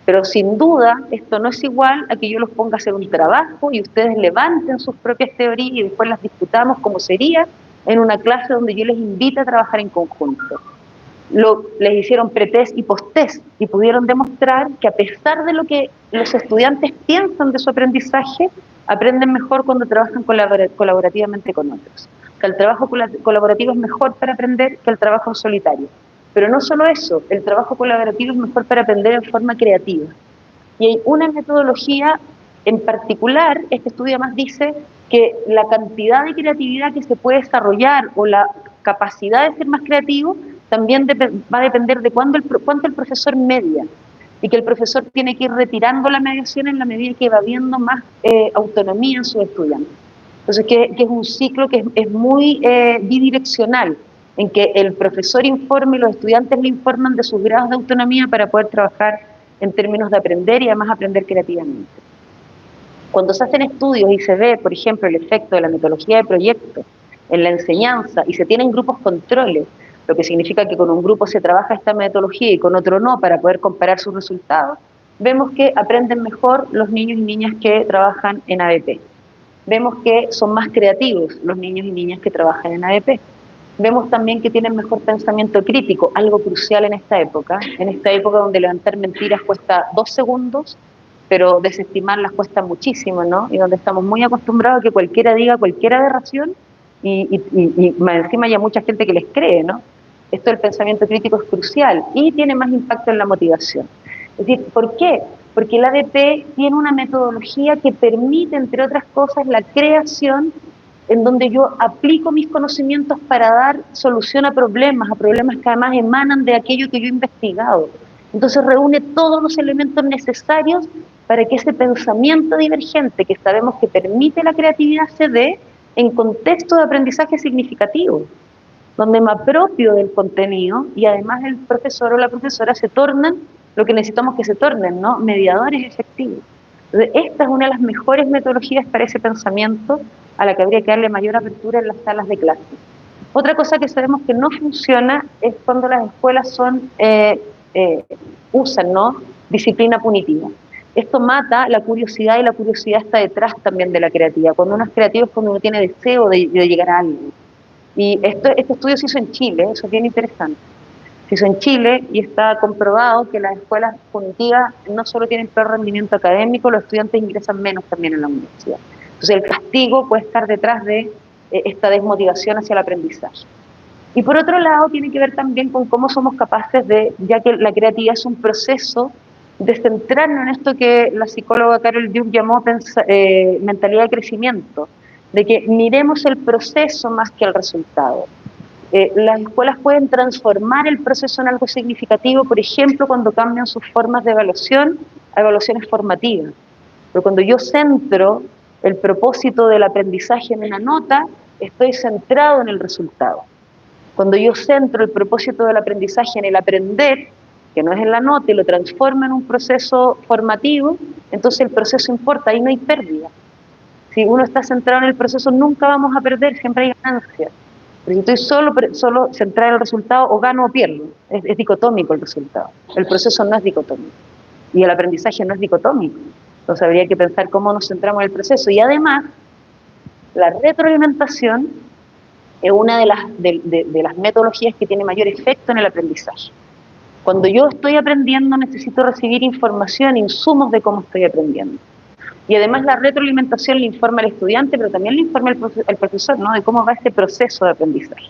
Pero sin duda, esto no es igual a que yo los ponga a hacer un trabajo y ustedes levanten sus propias teorías y después las discutamos como sería en una clase donde yo les invito a trabajar en conjunto. Les hicieron pretest y posttest y pudieron demostrar que a pesar de lo que los estudiantes piensan de su aprendizaje, aprenden mejor cuando trabajan colaborativamente con otros. Que el trabajo colaborativo es mejor para aprender que el trabajo en solitario. Pero no solo eso, el trabajo colaborativo es mejor para aprender en forma creativa. Y hay una metodología en particular, este estudio además dice que la cantidad de creatividad que se puede desarrollar o la capacidad de ser más creativo también va a depender de cuánto el profesor media y que el profesor tiene que ir retirando la mediación en la medida que va viendo más autonomía en sus estudiantes. Entonces, que es un ciclo que es muy bidireccional, en que el profesor informa y los estudiantes le informan de sus grados de autonomía para poder trabajar en términos de aprender y además aprender creativamente. Cuando se hacen estudios y se ve, por ejemplo, el efecto de la metodología de proyecto en la enseñanza y se tienen grupos controles, lo que significa que con un grupo se trabaja esta metodología y con otro no para poder comparar sus resultados, vemos que aprenden mejor los niños y niñas que trabajan en ABP. Vemos que son más creativos los niños y niñas que trabajan en ABP. Vemos también que tienen mejor pensamiento crítico, algo crucial en esta época donde levantar mentiras cuesta 2 segundos, pero desestimarlas cuesta muchísimo, ¿no? Y donde estamos muy acostumbrados a que cualquiera diga cualquier aberración y encima hay mucha gente que les cree, ¿no? Esto del pensamiento crítico es crucial y tiene más impacto en la motivación. Es decir, ¿por qué? Porque el ABP tiene una metodología que permite, entre otras cosas, la creación en donde yo aplico mis conocimientos para dar solución a problemas que además emanan de aquello que yo he investigado. Entonces reúne todos los elementos necesarios para que ese pensamiento divergente que sabemos que permite la creatividad se dé en contexto de aprendizaje significativo, donde me apropio del contenido y además el profesor o la profesora se tornan lo que necesitamos que se tornen, ¿no? Mediadores efectivos. Entonces, esta es una de las mejores metodologías para ese pensamiento a la que habría que darle mayor apertura en las salas de clase. Otra cosa que sabemos que no funciona es cuando las escuelas usan, ¿no?, disciplina punitiva. Esto mata la curiosidad y la curiosidad está detrás también de la creatividad. Cuando uno es creativo es cuando uno tiene deseo de llegar a algo. Y este estudio se hizo en Chile, eso es bien interesante. Se hizo en Chile y está comprobado que las escuelas punitivas no solo tienen peor rendimiento académico, los estudiantes ingresan menos también en la universidad. Entonces el castigo puede estar detrás de esta desmotivación hacia el aprendizaje. Y por otro lado tiene que ver también con cómo somos capaces de, ya que la creatividad es un proceso, de centrarnos en esto que la psicóloga Carol Dweck llamó mentalidad de crecimiento, de que miremos el proceso más que el resultado. Las escuelas pueden transformar el proceso en algo significativo, por ejemplo, cuando cambian sus formas de evaluación a evaluaciones formativas. Pero cuando yo centro el propósito del aprendizaje en una nota, estoy centrado en el resultado. Cuando yo centro el propósito del aprendizaje en el aprender, que no es en la nota, y lo transformo en un proceso formativo, entonces el proceso importa, ahí no hay pérdida. Si uno está centrado en el proceso, nunca vamos a perder, siempre hay ganancias. Pero si estoy solo centrado en el resultado, o gano o pierdo. Es dicotómico el resultado. El proceso no es dicotómico. Y el aprendizaje no es dicotómico. Entonces habría que pensar cómo nos centramos en el proceso. Y además, la retroalimentación es una de las metodologías que tiene mayor efecto en el aprendizaje. Cuando yo estoy aprendiendo, necesito recibir información, insumos de cómo estoy aprendiendo. Y además la retroalimentación le informa al estudiante, pero también le informa al profesor, ¿no?, de cómo va este proceso de aprendizaje.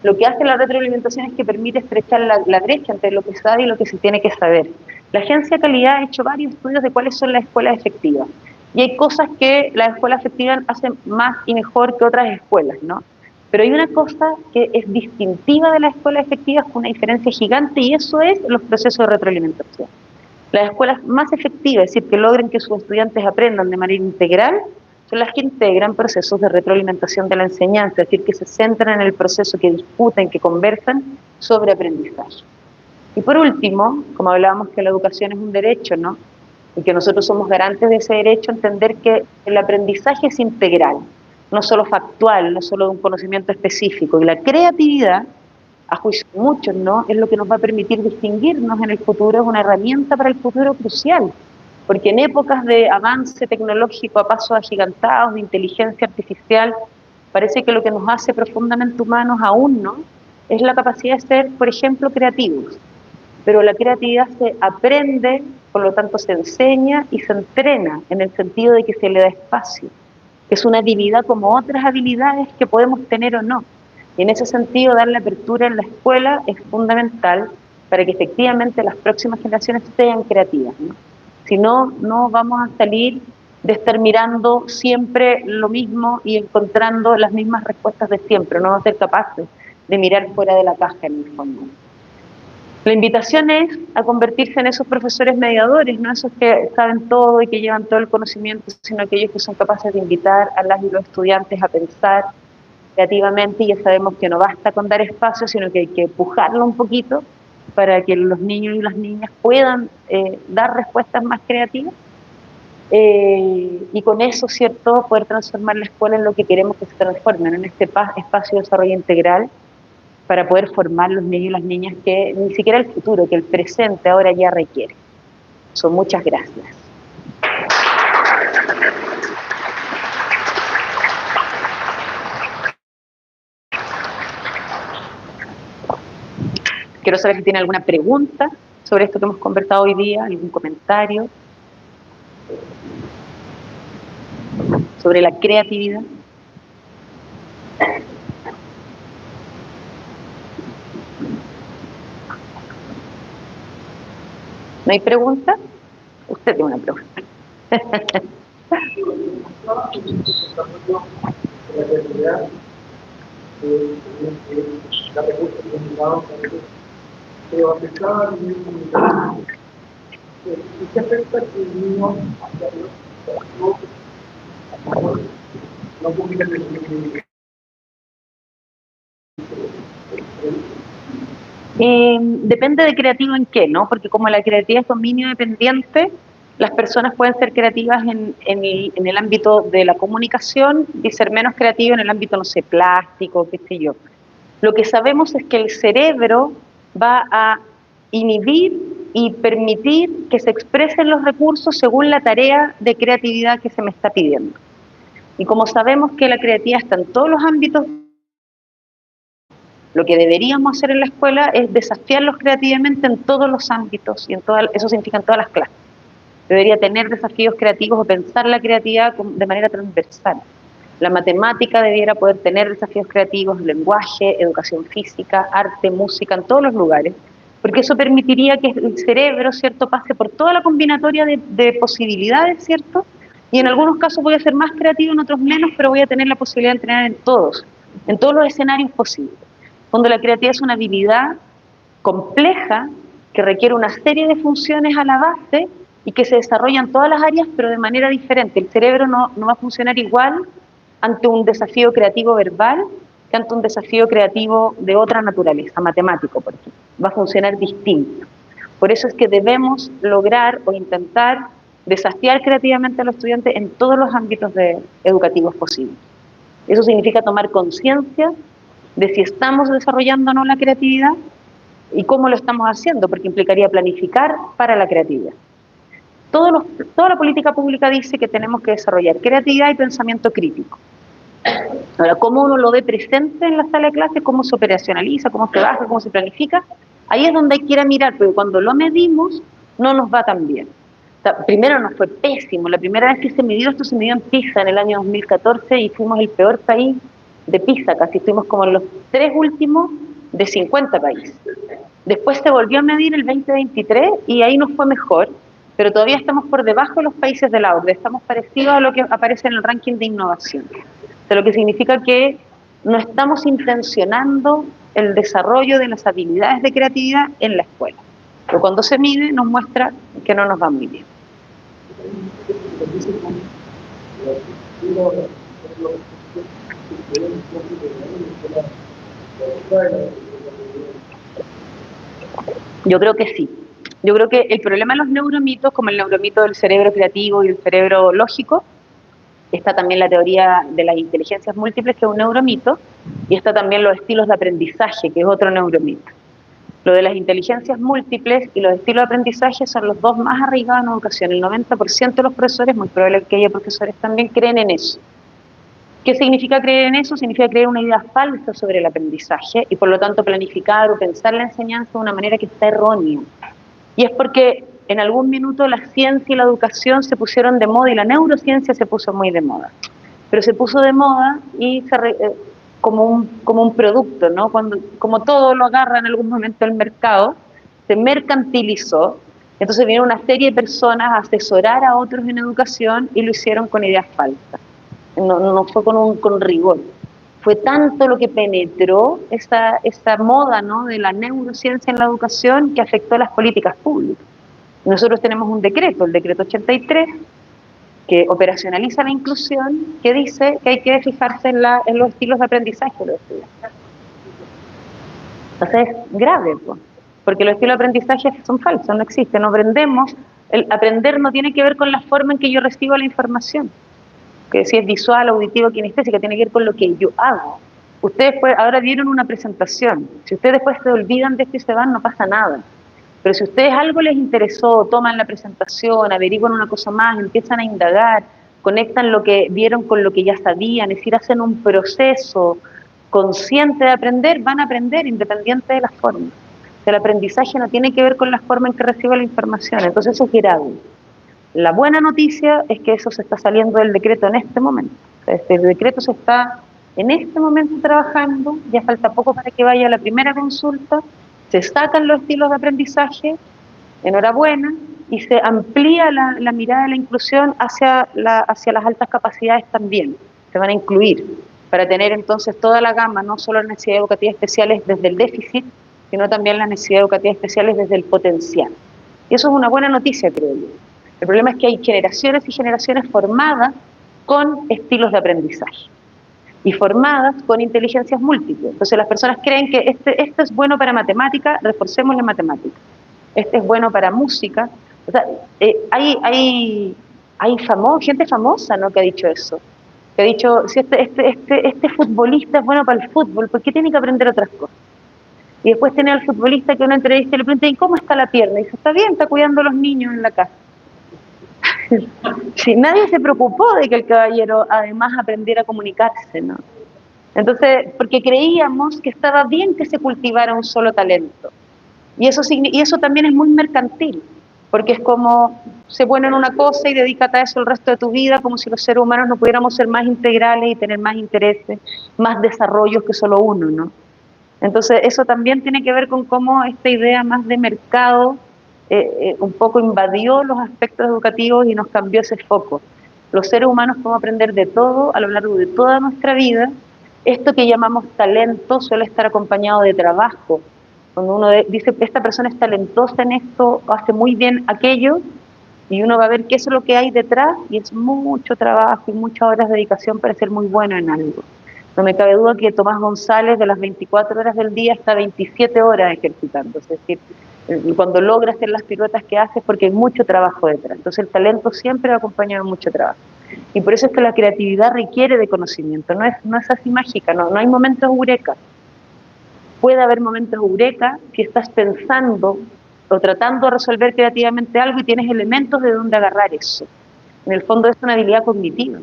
Lo que hace la retroalimentación es que permite estrechar la brecha entre lo que se sabe y lo que se tiene que saber. La Agencia de Calidad ha hecho varios estudios de cuáles son las escuelas efectivas. Y hay cosas que las escuelas efectivas hacen más y mejor que otras escuelas, ¿no? Pero hay una cosa que es distintiva de las escuelas efectivas, con una diferencia gigante, y eso es los procesos de retroalimentación. Las escuelas más efectivas, es decir, que logren que sus estudiantes aprendan de manera integral, son las que integran procesos de retroalimentación de la enseñanza, es decir, que se centran en el proceso, que discuten, que conversan sobre aprendizaje. Y por último, como hablábamos que la educación es un derecho, ¿no?, y que nosotros somos garantes de ese derecho, entender que el aprendizaje es integral, no solo factual, no solo de un conocimiento específico, y la creatividad, a juicio de muchos, ¿no?, es lo que nos va a permitir distinguirnos en el futuro, es una herramienta para el futuro crucial, porque en épocas de avance tecnológico a pasos agigantados, de inteligencia artificial, parece que lo que nos hace profundamente humanos aún, ¿no?, es la capacidad de ser, por ejemplo, creativos. Pero la creatividad se aprende, por lo tanto se enseña y se entrena, en el sentido de que se le da espacio, que es una habilidad como otras habilidades que podemos tener o no. Y en ese sentido, darle apertura en la escuela es fundamental para que efectivamente las próximas generaciones sean creativas, ¿no? Si no, no vamos a salir de estar mirando siempre lo mismo y encontrando las mismas respuestas de siempre, no vamos a ser capaces de mirar fuera de la caja en el fondo. La invitación es a convertirse en esos profesores mediadores, no esos que saben todo y que llevan todo el conocimiento, sino aquellos que son capaces de invitar a las y los estudiantes a pensar creativamente. Y ya sabemos que no basta con dar espacio, sino que hay que empujarlo un poquito para que los niños y las niñas puedan dar respuestas más creativas. Y con eso, ¿cierto?, poder transformar la escuela en lo que queremos que se transforme, en este espacio de desarrollo integral, para poder formar los niños y las niñas que ni siquiera el futuro, que el presente ahora ya requiere. Muchas gracias. Quiero saber si tiene alguna pregunta sobre esto que hemos conversado hoy día, algún comentario sobre la creatividad. ¿No hay pregunta? Usted tiene una pregunta. Pero afectaba al niño comunitario. ¿Y qué afecta que el niño no publica el Depende de creativo en qué, ¿no? Porque como la creatividad es dominio dependiente, las personas pueden ser creativas en el ámbito de la comunicación y ser menos creativas en el ámbito, no sé, plástico, qué sé yo. Lo que sabemos es que el cerebro va a inhibir y permitir que se expresen los recursos según la tarea de creatividad que se me está pidiendo. Y como sabemos que la creatividad está en todos los ámbitos Lo que deberíamos hacer en la escuela es desafiarlos creativamente en todos los ámbitos, y eso significa en todas las clases. Debería tener desafíos creativos o pensar la creatividad de manera transversal. La matemática debiera poder tener desafíos creativos, lenguaje, educación física, arte, música, en todos los lugares, porque eso permitiría que el cerebro, ¿cierto?, pase por toda la combinatoria de posibilidades, ¿cierto? Y en algunos casos voy a ser más creativo, en otros menos, pero voy a tener la posibilidad de entrenar en todos los escenarios posibles. Cuando la creatividad es una habilidad compleja que requiere una serie de funciones a la base y que se desarrollan todas las áreas, pero de manera diferente. El cerebro no va a funcionar igual ante un desafío creativo verbal que ante un desafío creativo de otra naturaleza, matemático, por ejemplo. Va a funcionar distinto. Por eso es que debemos lograr o intentar desafiar creativamente a los estudiantes en todos los ámbitos educativos posibles. Eso significa tomar conciencia de si estamos desarrollando o no la creatividad y cómo lo estamos haciendo, porque implicaría planificar para la creatividad. Toda la política pública dice que tenemos que desarrollar creatividad y pensamiento crítico. Ahora, cómo uno lo ve presente en la sala de clase, cómo se operacionaliza, cómo se baja, cómo se planifica, ahí es donde hay que ir a mirar, pero cuando lo medimos no nos va tan bien. O sea, primero nos fue pésimo. La primera vez que se midió esto se midió en PISA en el año 2014 y fuimos el peor país de PISA, casi estuvimos como en los 3 últimos de 50 países. Después se volvió a medir el 2023 y ahí nos fue mejor, pero todavía estamos por debajo de los países de la OCDE, estamos parecidos a lo que aparece en el ranking de innovación. O sea, lo que significa que no estamos intencionando el desarrollo de las habilidades de creatividad en la escuela. Pero cuando se mide nos muestra que no nos va muy bien. Yo creo que sí. Yo creo que el problema de los neuromitos, como el neuromito del cerebro creativo y el cerebro lógico, está también la teoría de las inteligencias múltiples, que es un neuromito, y está también los estilos de aprendizaje, que es otro neuromito. Lo de las inteligencias múltiples y los estilos de aprendizaje son los dos más arraigados en educación. El 90% de los profesores, muy probable que haya profesores también, creen en eso. ¿Qué significa creer en eso? Significa creer una idea falsa sobre el aprendizaje y por lo tanto planificar o pensar la enseñanza de una manera que está errónea. Y es porque en algún minuto la ciencia y la educación se pusieron de moda y la neurociencia se puso muy de moda. Pero se puso de moda y como un producto, ¿no? Como todo lo agarra en algún momento el mercado, se mercantilizó. Entonces vinieron una serie de personas a asesorar a otros en educación y lo hicieron con ideas falsas. No fue con rigor. Fue tanto lo que penetró esa moda, ¿no?, de la neurociencia en la educación, que afectó las políticas públicas. Nosotros tenemos un decreto, el decreto 83, que operacionaliza la inclusión, que dice que hay que fijarse en los estilos de aprendizaje de los estudiantes. Entonces es grave, porque los estilos de aprendizaje son falsos, no existen, no aprendemos. El aprender no tiene que ver con la forma en que yo recibo la información, que si es visual, auditivo, kinestésica, tiene que ver con lo que yo hago. Ustedes ahora vieron una presentación, si ustedes después se olvidan de esto y se van, no pasa nada. Pero si a ustedes algo les interesó, toman la presentación, averiguan una cosa más, empiezan a indagar, conectan lo que vieron con lo que ya sabían, es decir, hacen un proceso consciente de aprender, van a aprender independiente de las formas. O sea, el aprendizaje no tiene que ver con la forma en que recibo la información, entonces eso es grave. La buena noticia es que eso se está saliendo del decreto en este momento. O sea, este decreto se está en este momento trabajando, ya falta poco para que vaya a la primera consulta, se sacan los estilos de aprendizaje, enhorabuena, y se amplía la mirada de la inclusión hacia las altas capacidades también, se van a incluir, para tener entonces toda la gama, no solo las necesidades educativas especiales desde el déficit, sino también las necesidades educativas especiales desde el potencial. Y eso es una buena noticia, creo yo. El problema es que hay generaciones y generaciones formadas con estilos de aprendizaje y formadas con inteligencias múltiples. Entonces las personas creen que este es bueno para matemática, reforcemos la matemática. Este es bueno para música. O sea, hay gente famosa, ¿no?, que ha dicho eso. Que ha dicho, si este futbolista es bueno para el fútbol, ¿por qué tiene que aprender otras cosas? Y después tiene al futbolista que una entrevista y le pregunta, ¿y cómo está la pierna? Y dice, está bien, está cuidando a los niños en la casa. Sí, nadie se preocupó de que el caballero además aprendiera a comunicarse, ¿no? Entonces, porque creíamos que estaba bien que se cultivara un solo talento. Y eso también es muy mercantil, porque es como, sé bueno en una cosa y dedícate a eso el resto de tu vida, como si los seres humanos no pudiéramos ser más integrales y tener más intereses, más desarrollos que solo uno, ¿no? Entonces, eso también tiene que ver con cómo esta idea más de mercado un poco invadió los aspectos educativos y nos cambió ese foco. Los seres humanos podemos aprender de todo a lo largo de toda nuestra vida. Esto que llamamos talento suele estar acompañado de trabajo. Cuando uno dice que esta persona es talentosa en esto, hace muy bien aquello, y uno va a ver qué es lo que hay detrás, y es mucho trabajo y muchas horas de dedicación para ser muy bueno en algo. No me cabe duda que Tomás González de las 24 horas del día está 27 horas ejercitando, es decir, cuando logra hacer las piruetas que hace es porque hay mucho trabajo detrás. Entonces el talento siempre va acompañado de mucho trabajo. Y por eso es que la creatividad requiere de conocimiento, no es así mágica, no hay momentos eureka. Puede haber momentos eureka si estás pensando o tratando de resolver creativamente algo y tienes elementos de dónde agarrar eso. En el fondo es una habilidad cognitiva,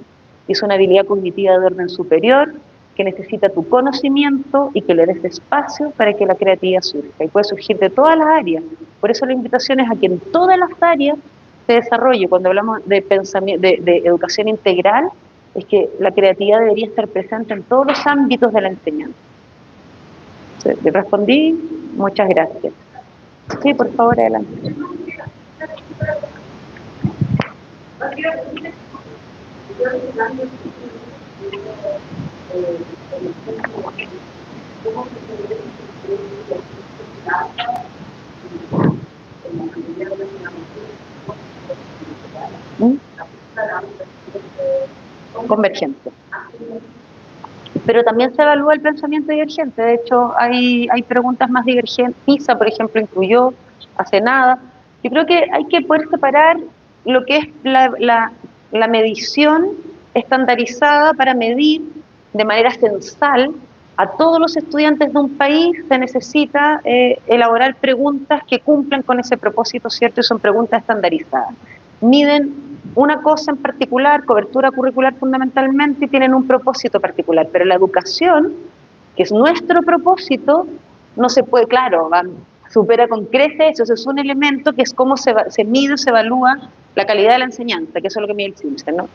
es una habilidad cognitiva de orden superior que necesita tu conocimiento y que le des espacio para que la creatividad surja. Y puede surgir de todas las áreas. Por eso la invitación es a que en todas las áreas se desarrolle. Cuando hablamos de pensamiento, de educación integral, es que la creatividad debería estar presente en todos los ámbitos de la enseñanza. ¿Le respondí? Muchas gracias. Sí, por favor, adelante. Convergente. Pero también se evalúa el pensamiento divergente. De hecho, hay preguntas más divergentes. PISA, por ejemplo, incluyó hace nada. Yo creo que hay que poder separar lo que es la medición estandarizada para medir de manera censal a todos los estudiantes de un país. Se necesita elaborar preguntas que cumplan con ese propósito, ¿cierto? Y son preguntas estandarizadas. Miden una cosa en particular, cobertura curricular fundamentalmente, y tienen un propósito particular, pero la educación, que es nuestro propósito, no se puede, claro, supera con creces, eso es un elemento que es cómo se mide, se evalúa la calidad de la enseñanza, que eso es lo que mide el CIMSE, ¿no?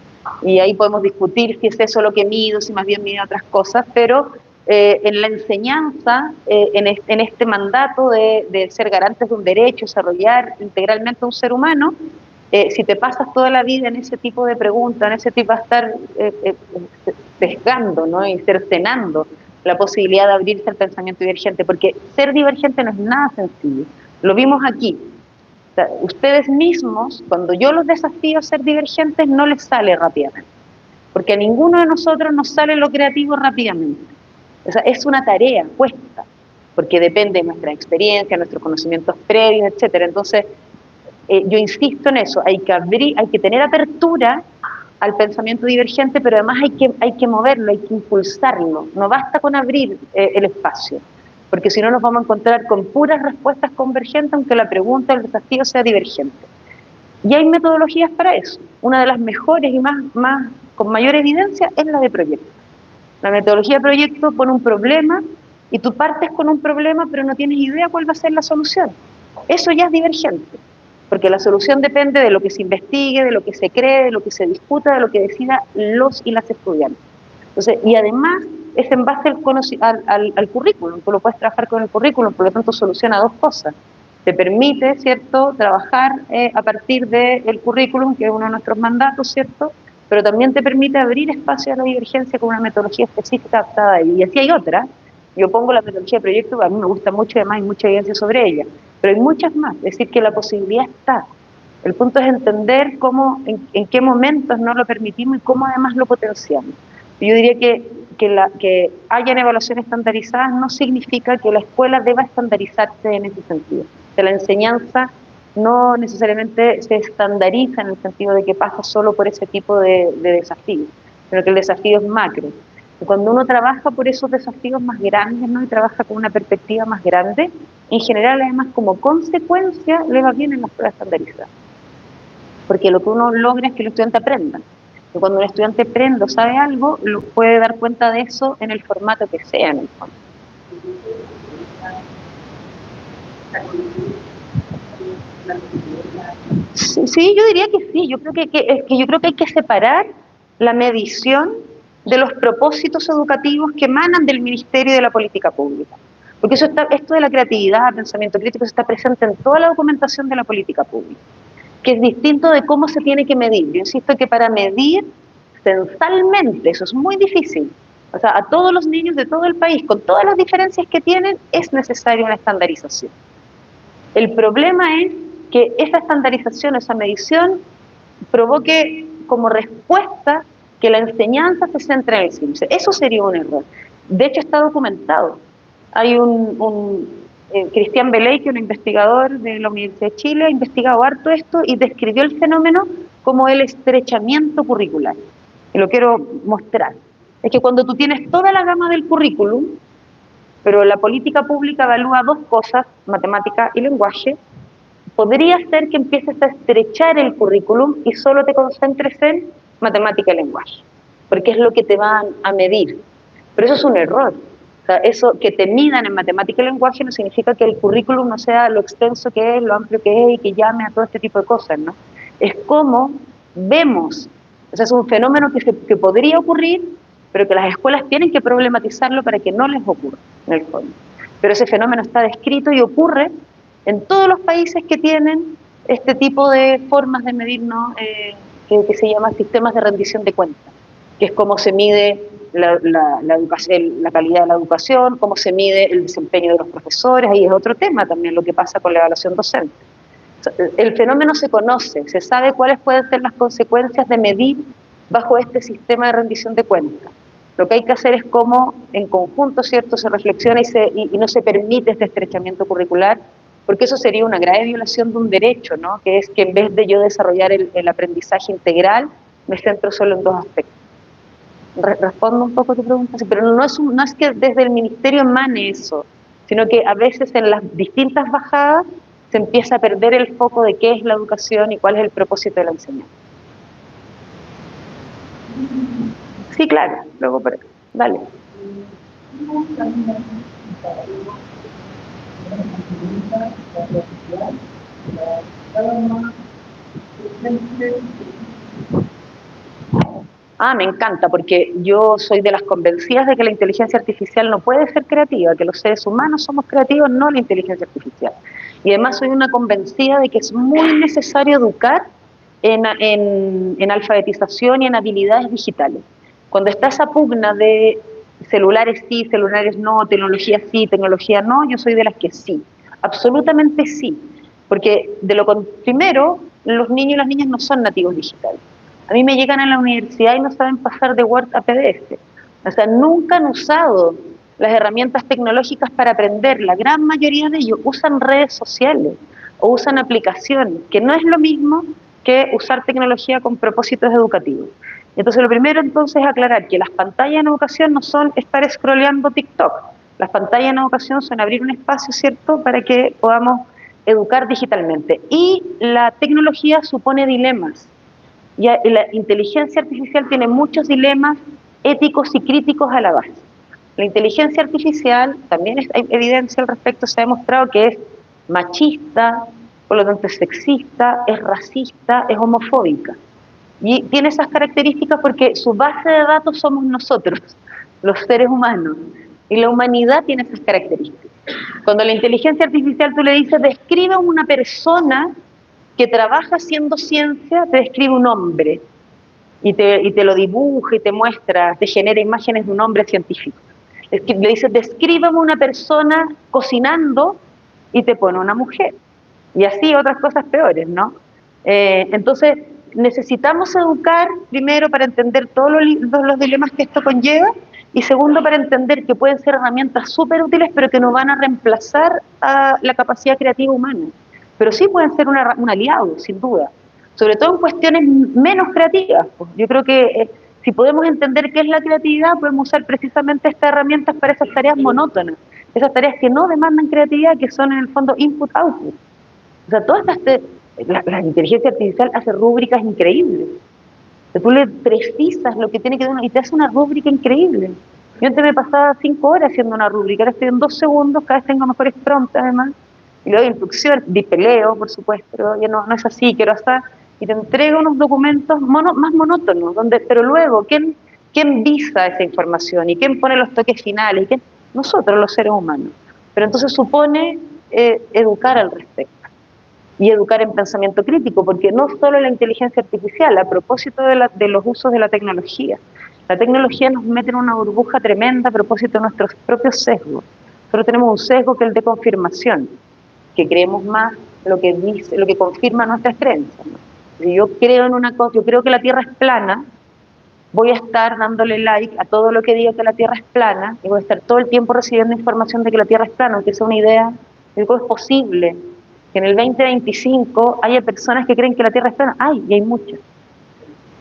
Y ahí podemos discutir si es eso lo que mido, si más bien mide otras cosas, pero en la enseñanza, en este mandato de ser garantes de un derecho, desarrollar integralmente a un ser humano, si te pasas toda la vida en ese tipo de preguntas, en ese tipo de estar pescando, ¿no? Y cercenando la posibilidad de abrirse al pensamiento divergente, porque ser divergente no es nada sencillo. Lo vimos aquí. O sea, ustedes mismos, cuando yo los desafío a ser divergentes, no les sale rápidamente, porque a ninguno de nosotros nos sale lo creativo rápidamente. O sea, es una tarea, cuesta, porque depende de nuestra experiencia, nuestros conocimientos previos, etcétera. Entonces, yo insisto en eso, hay que tener apertura al pensamiento divergente, pero además hay que moverlo, hay que impulsarlo. No basta con abrir el espacio, porque si no nos vamos a encontrar con puras respuestas convergentes, aunque la pregunta, el desafío sea divergente. Y hay metodologías para eso. Una de las mejores y con mayor evidencia es la de proyecto. La metodología de proyecto pone un problema y tú partes con un problema, pero no tienes idea cuál va a ser la solución. Eso ya es divergente, porque la solución depende de lo que se investigue, de lo que se cree, de lo que se discuta, de lo que decida los y las estudiantes. Entonces, y además es en base al currículum. Tú lo puedes trabajar con el currículum, por lo tanto soluciona dos cosas. Te permite, ¿cierto?, trabajar a partir del currículum, que es uno de nuestros mandatos, ¿cierto?, pero también te permite abrir espacio a la divergencia con una metodología específica adaptada a ello. Y así hay otra. Yo pongo la metodología de proyecto, a mí me gusta mucho y además hay mucha evidencia sobre ella, pero hay muchas más, es decir, que la posibilidad está. El punto es entender cómo, en qué momentos no lo permitimos y cómo además lo potenciamos. Yo diría que hayan evaluaciones estandarizadas no significa que la escuela deba estandarizarse en ese sentido. De la enseñanza no necesariamente se estandariza en el sentido de que pasa solo por ese tipo de desafíos, sino que el desafío es macro. Y cuando uno trabaja por esos desafíos más grandes, ¿no?, y trabaja con una perspectiva más grande, en general además como consecuencia le va bien en las pruebas estandarizadas. Porque lo que uno logra es que los estudiantes aprendan. que cuando un estudiante aprende o sabe algo, lo puede dar cuenta de eso en el formato que sea, en el fondo. Sí, yo diría que sí. Yo creo yo creo que hay que separar la medición de los propósitos educativos que emanan del Ministerio y de la política pública. Porque esto de la creatividad, pensamiento crítico, está presente en toda la documentación de la política pública, que es distinto de cómo se tiene que medir. Yo insisto que para medir censalmente, eso es muy difícil. O sea, a todos los niños de todo el país, con todas las diferencias que tienen, es necesaria una estandarización. El problema es que esa estandarización, esa medición, provoque como respuesta que la enseñanza se centre en el CIMSE. Eso sería un error. De hecho, está documentado. Hay Cristian Beley, que es un investigador de la Universidad de Chile, ha investigado harto esto y describió el fenómeno como el estrechamiento curricular. Y lo quiero mostrar. Es que cuando tú tienes toda la gama del currículum, pero la política pública evalúa dos cosas, matemática y lenguaje, podría ser que empieces a estrechar el currículum y solo te concentres en matemática y lenguaje, porque es lo que te van a medir. Pero eso es un error. O sea, eso que te midan en matemática y lenguaje no significa que el currículum no sea lo extenso que es, lo amplio que es y que llame a todo este tipo de cosas, ¿no? Es como vemos. O sea, es un fenómeno que podría ocurrir, pero que las escuelas tienen que problematizarlo para que no les ocurra, en el fondo. Pero ese fenómeno está descrito y ocurre en todos los países que tienen este tipo de formas de medir, ¿no? Que se llama sistemas de rendición de cuentas, que es cómo se mide la calidad de la educación, cómo se mide el desempeño de los profesores. Ahí es otro tema también lo que pasa con la evaluación docente. El fenómeno se conoce, se sabe cuáles pueden ser las consecuencias de medir bajo este sistema de rendición de cuentas. Lo que hay que hacer es cómo en conjunto, ¿cierto?, se reflexiona y no se permite este estrechamiento curricular, porque eso sería una grave violación de un derecho, ¿no?, que es que en vez de yo desarrollar el aprendizaje integral, me centro solo en dos aspectos. Respondo un poco a tu pregunta, pero no es que desde el ministerio emane eso, sino que a veces en las distintas bajadas se empieza a perder el foco de qué es la educación y cuál es el propósito de la enseñanza. Sí, claro, luego, dale. Me encanta, porque yo soy de las convencidas de que la inteligencia artificial no puede ser creativa, que los seres humanos somos creativos, no la inteligencia artificial. Y además soy una convencida de que es muy necesario educar en alfabetización y en habilidades digitales. Cuando está esa pugna de celulares sí, celulares no, tecnología sí, tecnología no, yo soy de las que sí, absolutamente sí, porque primero, los niños y las niñas no son nativos digitales. A mí me llegan a la universidad y no saben pasar de Word a PDF. O sea, nunca han usado las herramientas tecnológicas para aprender. La gran mayoría de ellos usan redes sociales o usan aplicaciones, que no es lo mismo que usar tecnología con propósitos educativos. Entonces, lo primero entonces es aclarar que las pantallas en educación no son estar scrolleando TikTok. Las pantallas en educación son abrir un espacio, ¿cierto?, para que podamos educar digitalmente. Y la tecnología supone dilemas. Y la inteligencia artificial tiene muchos dilemas éticos y críticos a la base. La inteligencia artificial, también hay evidencia al respecto, se ha demostrado que es machista, por lo tanto es sexista, es racista, es homofóbica. Y tiene esas características porque su base de datos somos nosotros, los seres humanos. Y la humanidad tiene esas características. Cuando la inteligencia artificial tú le dices, describe a una persona que trabaja haciendo ciencia, te describe un hombre y te lo dibuja y te muestra, te genera imágenes de un hombre científico. Le dices, descríbame una persona cocinando y te pone una mujer. Y así otras cosas peores, ¿no? Entonces, necesitamos educar primero para entender todos los dilemas que esto conlleva y segundo para entender que pueden ser herramientas súper útiles pero que no van a reemplazar a la capacidad creativa humana. Pero sí pueden ser un aliado, sin duda, sobre todo en cuestiones menos creativas. Pues yo creo que si podemos entender qué es la creatividad, podemos usar precisamente estas herramientas para esas tareas monótonas, esas tareas que no demandan creatividad, que son en el fondo input-output. O sea, todas la inteligencia artificial hace rúbricas increíbles. Tú le precisas lo que tiene que dar y te hace una rúbrica increíble. Yo antes me pasaba 5 horas haciendo una rúbrica, ahora estoy en 2 segundos, cada vez tengo mejores prompts además, y le doy instrucciones, peleo, por supuesto, pero ya no es así, quiero hacer, y te entrego unos documentos más monótonos, pero luego, ¿quién visa esa información? ¿Y quién pone los toques finales? Nosotros, los seres humanos. Pero entonces supone educar al respecto. Y educar en pensamiento crítico, porque no solo la inteligencia artificial, a propósito de los usos de la tecnología nos mete en una burbuja tremenda a propósito de nuestros propios sesgos. Nosotros tenemos un sesgo que es el de confirmación, que creemos más lo que confirma nuestras creencias, ¿no? Si yo creo en una cosa, yo creo que la Tierra es plana, voy a estar dándole like a todo lo que diga que la Tierra es plana, y voy a estar todo el tiempo recibiendo información de que la Tierra es plana, aunque sea una idea. Digo, es posible que en el 2025 haya personas que creen que la Tierra es plana. Y hay muchas.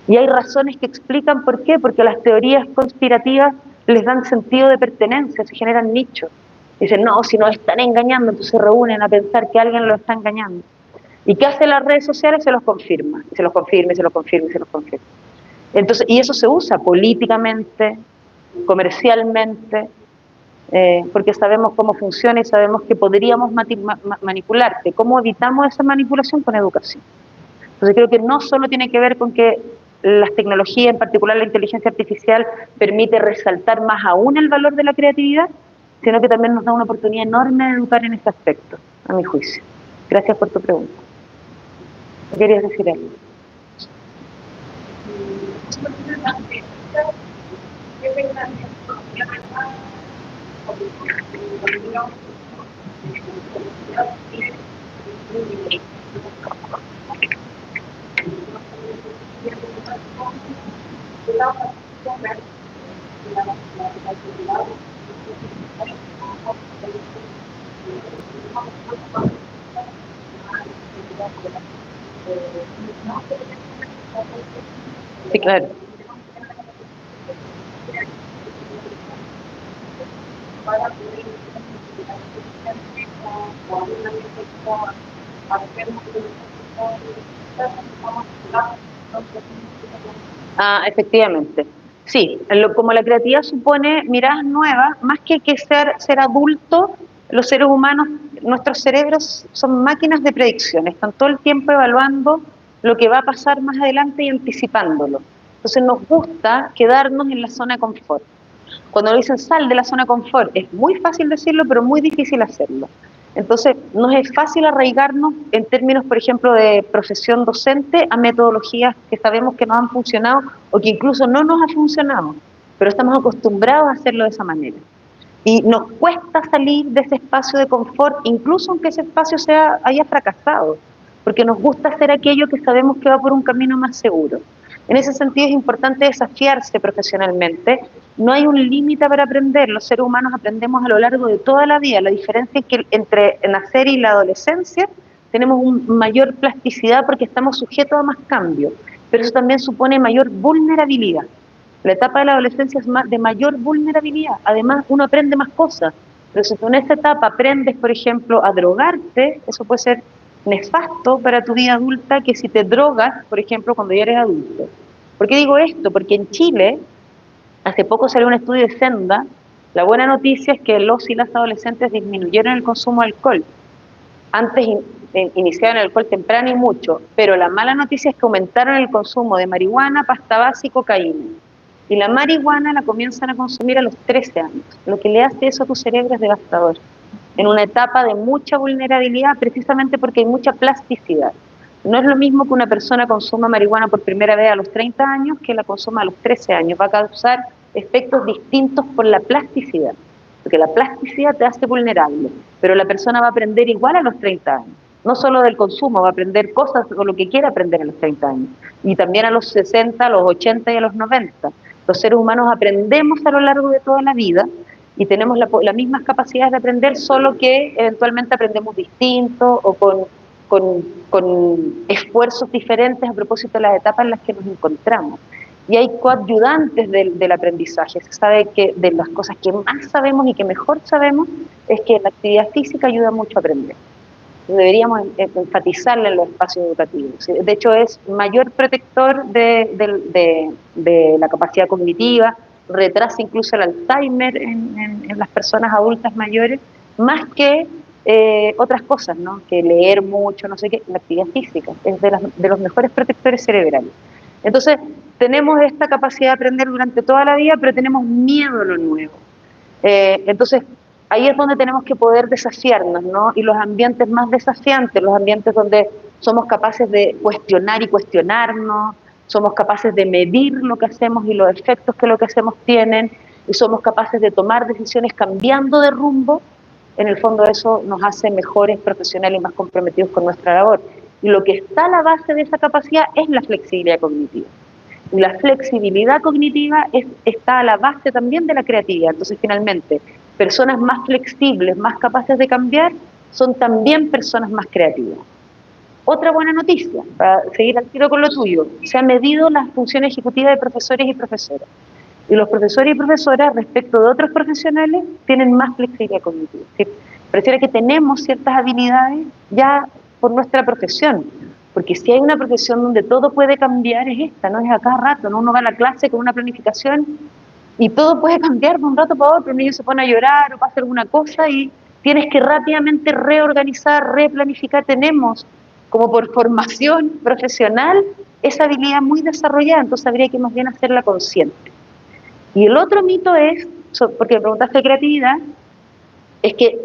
Y hay razones que explican por qué, porque las teorías conspirativas les dan sentido de pertenencia, se generan nichos. Dicen, no, si nos están engañando, entonces se reúnen a pensar que alguien los está engañando. ¿Y qué hacen las redes sociales? Se los confirma, se los confirma, se los confirma, se los confirma. Entonces, y eso se usa políticamente, comercialmente, porque sabemos cómo funciona y sabemos que podríamos manipularte. ¿Cómo evitamos esa manipulación? Con educación. Entonces creo que no solo tiene que ver con que las tecnologías, en particular la inteligencia artificial, permite resaltar más aún el valor de la creatividad, sino que también nos da una oportunidad enorme de educar en este aspecto, a mi juicio. Gracias por tu pregunta. ¿Querías decir algo? Sí, claro. Efectivamente. Sí, como la creatividad supone miradas nuevas, más que ser adulto, los seres humanos, nuestros cerebros son máquinas de predicción, están todo el tiempo evaluando lo que va a pasar más adelante y anticipándolo. Entonces nos gusta quedarnos en la zona de confort. Cuando dicen sal de la zona de confort, es muy fácil decirlo, pero muy difícil hacerlo. Entonces, nos es fácil arraigarnos en términos, por ejemplo, de profesión docente a metodologías que sabemos que no han funcionado o que incluso no nos ha funcionado, pero estamos acostumbrados a hacerlo de esa manera. Y nos cuesta salir de ese espacio de confort, incluso aunque ese espacio haya fracasado, porque nos gusta hacer aquello que sabemos que va por un camino más seguro. En ese sentido es importante desafiarse profesionalmente. No hay un límite para aprender, los seres humanos aprendemos a lo largo de toda la vida. La diferencia es que entre nacer y la adolescencia tenemos una mayor plasticidad porque estamos sujetos a más cambios, pero eso también supone mayor vulnerabilidad. La etapa de la adolescencia es de mayor vulnerabilidad, además uno aprende más cosas, pero si tú en esta etapa aprendes, por ejemplo, a drogarte, eso puede ser nefasto para tu vida adulta que si te drogas, por ejemplo, cuando ya eres adulto. ¿Por qué digo esto? Porque en Chile, hace poco salió un estudio de Senda. La buena noticia es que los y las adolescentes disminuyeron el consumo de alcohol. Antes iniciaron el alcohol temprano y mucho, pero la mala noticia es que aumentaron el consumo de marihuana, pasta base y cocaína. Y la marihuana la comienzan a consumir a los 13 años. Lo que le hace eso a tu cerebro es devastador. En una etapa de mucha vulnerabilidad, precisamente porque hay mucha plasticidad. No es lo mismo que una persona consuma marihuana por primera vez a los 30 años que la consuma a los 13 años. Va a causar efectos distintos por la plasticidad, porque la plasticidad te hace vulnerable, pero la persona va a aprender igual a los 30 años. No solo del consumo, va a aprender cosas o lo que quiera aprender a los 30 años. Y también a los 60, a los 80 y a los 90. Los seres humanos aprendemos a lo largo de toda la vida y tenemos las mismas capacidades de aprender, solo que eventualmente aprendemos distinto o con esfuerzos diferentes a propósito de las etapas en las que nos encontramos. Y hay coayudantes del aprendizaje. Se sabe que de las cosas que más sabemos y que mejor sabemos es que la actividad física ayuda mucho a aprender. deberíamos enfatizarla en los espacios educativos. De hecho, es mayor protector de la capacidad cognitiva, retrasa incluso el Alzheimer en las personas adultas mayores, más que otras cosas, ¿no? Que leer mucho, no sé qué, la actividad física es de los mejores protectores cerebrales. Entonces, tenemos esta capacidad de aprender durante toda la vida, pero tenemos miedo a lo nuevo. Entonces, ahí es donde tenemos que poder desafiarnos, ¿no? Y los ambientes más desafiantes, los ambientes donde somos capaces de cuestionar y cuestionarnos, somos capaces de medir lo que hacemos y los efectos que lo que hacemos tienen, y somos capaces de tomar decisiones cambiando de rumbo. En el fondo eso nos hace mejores profesionales y más comprometidos con nuestra labor. Y lo que está a la base de esa capacidad es la flexibilidad cognitiva. Y la flexibilidad cognitiva está a la base también de la creatividad. Entonces, finalmente, personas más flexibles, más capaces de cambiar, son también personas más creativas. Otra buena noticia, para seguir al tiro con lo tuyo, se han medido las funciones ejecutivas de profesores y profesoras. Y los profesores y profesoras, respecto de otros profesionales, tienen más flexibilidad cognitiva. ¿Sí? Pareciera que tenemos ciertas habilidades ya por nuestra profesión, porque si hay una profesión donde todo puede cambiar es esta, no es a cada rato, ¿no? Uno va a la clase con una planificación y todo puede cambiar de un rato para otro, un niño se pone a llorar o pasa alguna cosa y tienes que rápidamente reorganizar, replanificar. Tenemos como por formación profesional esa habilidad muy desarrollada, entonces habría que más bien hacerla consciente. Y el otro mito es, porque me preguntaste de creatividad, es que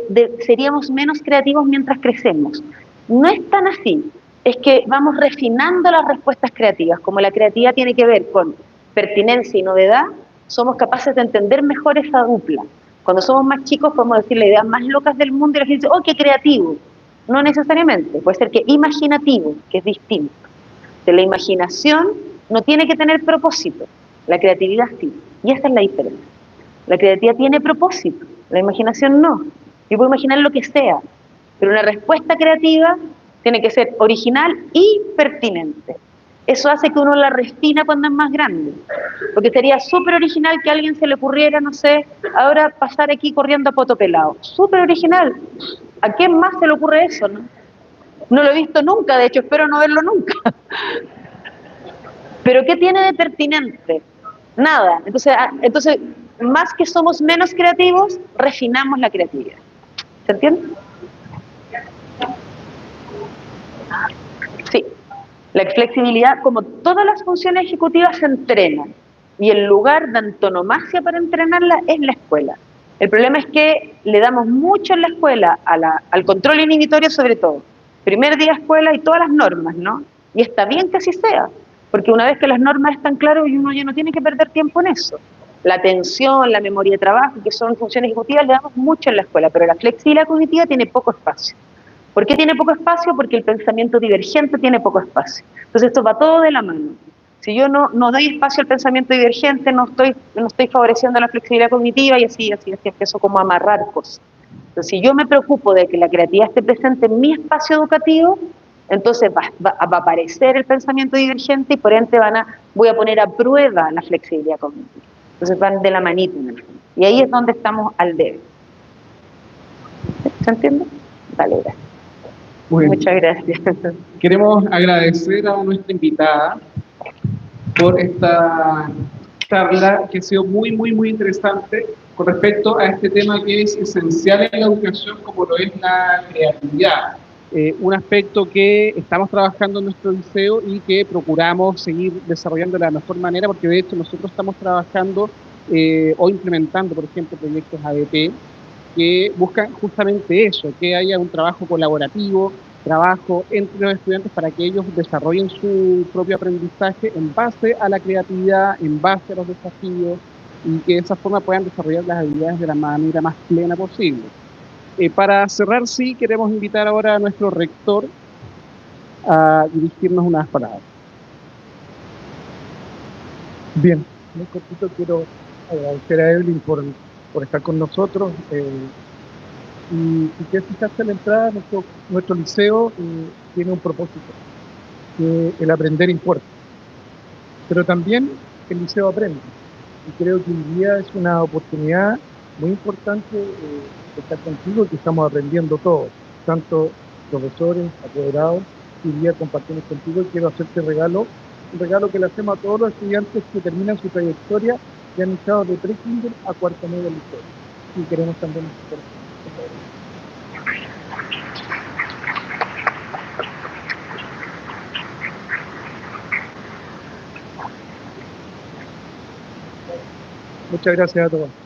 seríamos menos creativos mientras crecemos. No es tan así, es que vamos refinando las respuestas creativas. Como la creatividad tiene que ver con pertinencia y novedad, somos capaces de entender mejor esa dupla. Cuando somos más chicos podemos decir las ideas más locas del mundo y la gente dice, ¡oh, qué creativo! No necesariamente, puede ser que imaginativo, que es distinto. De la imaginación no tiene que tener propósito, la creatividad sí, y esa es la diferencia. La creatividad tiene propósito, la imaginación no. Yo puedo imaginar lo que sea, pero una respuesta creativa tiene que ser original y pertinente. Eso hace que uno la refina cuando es más grande, porque sería súper original que a alguien se le ocurriera, no sé, ahora pasar aquí corriendo a poto pelado. Súper original. ¿A quién más se le ocurre eso, no? No lo he visto nunca, de hecho espero no verlo nunca. ¿Pero qué tiene de pertinente? Nada. Entonces, más que somos menos creativos, refinamos la creatividad. ¿Se entiende? Sí. La flexibilidad, como todas las funciones ejecutivas, se entrenan. Y el lugar de antonomasia para entrenarla es la escuela. El problema es que le damos mucho en la escuela al control inhibitorio sobre todo. Primer día escuela y todas las normas, ¿no? Y está bien que así sea, porque una vez que las normas están claras, uno ya no tiene que perder tiempo en eso. La atención, la memoria de trabajo, que son funciones ejecutivas, le damos mucho en la escuela, pero la flexibilidad cognitiva tiene poco espacio. ¿Por qué tiene poco espacio? Porque el pensamiento divergente tiene poco espacio. Entonces esto va todo de la mano. Si yo no doy espacio al pensamiento divergente, no estoy favoreciendo la flexibilidad cognitiva y así empiezo como a amarrar cosas. Entonces, si yo me preocupo de que la creatividad esté presente en mi espacio educativo, entonces va a aparecer el pensamiento divergente y por ende voy a poner a prueba la flexibilidad cognitiva. Entonces van de la manita. Y ahí es donde estamos al debe. ¿Se entiende? Vale, gracias. Bueno, muchas gracias. Queremos agradecer a nuestra invitada por esta charla que ha sido muy, muy, muy interesante con respecto a este tema que es esencial en la educación como lo es la creatividad. Un aspecto que estamos trabajando en nuestro liceo y que procuramos seguir desarrollando de la mejor manera, porque de hecho nosotros estamos trabajando o implementando, por ejemplo, proyectos ADP que buscan justamente eso, que haya un trabajo colaborativo, trabajo entre los estudiantes para que ellos desarrollen su propio aprendizaje en base a la creatividad, en base a los desafíos, y que de esa forma puedan desarrollar las habilidades de la manera más plena posible. Para cerrar, sí, queremos invitar ahora a nuestro rector a dirigirnos unas palabras. Bien, muy cortito quiero agradecer a Evelyn por estar con nosotros. Y que fijarse en la entrada, nuestro liceo tiene un propósito, que el aprender importa. Pero también el liceo aprende. Y creo que hoy día es una oportunidad muy importante estar contigo, que estamos aprendiendo todos, tanto profesores, apoderados, y hoy día compartimos contigo y quiero hacerte regalo, un regalo que le hacemos a todos los estudiantes que terminan su trayectoria y han estado de pre-kinder a cuarto medio del liceo. Y queremos también muchas gracias a todos.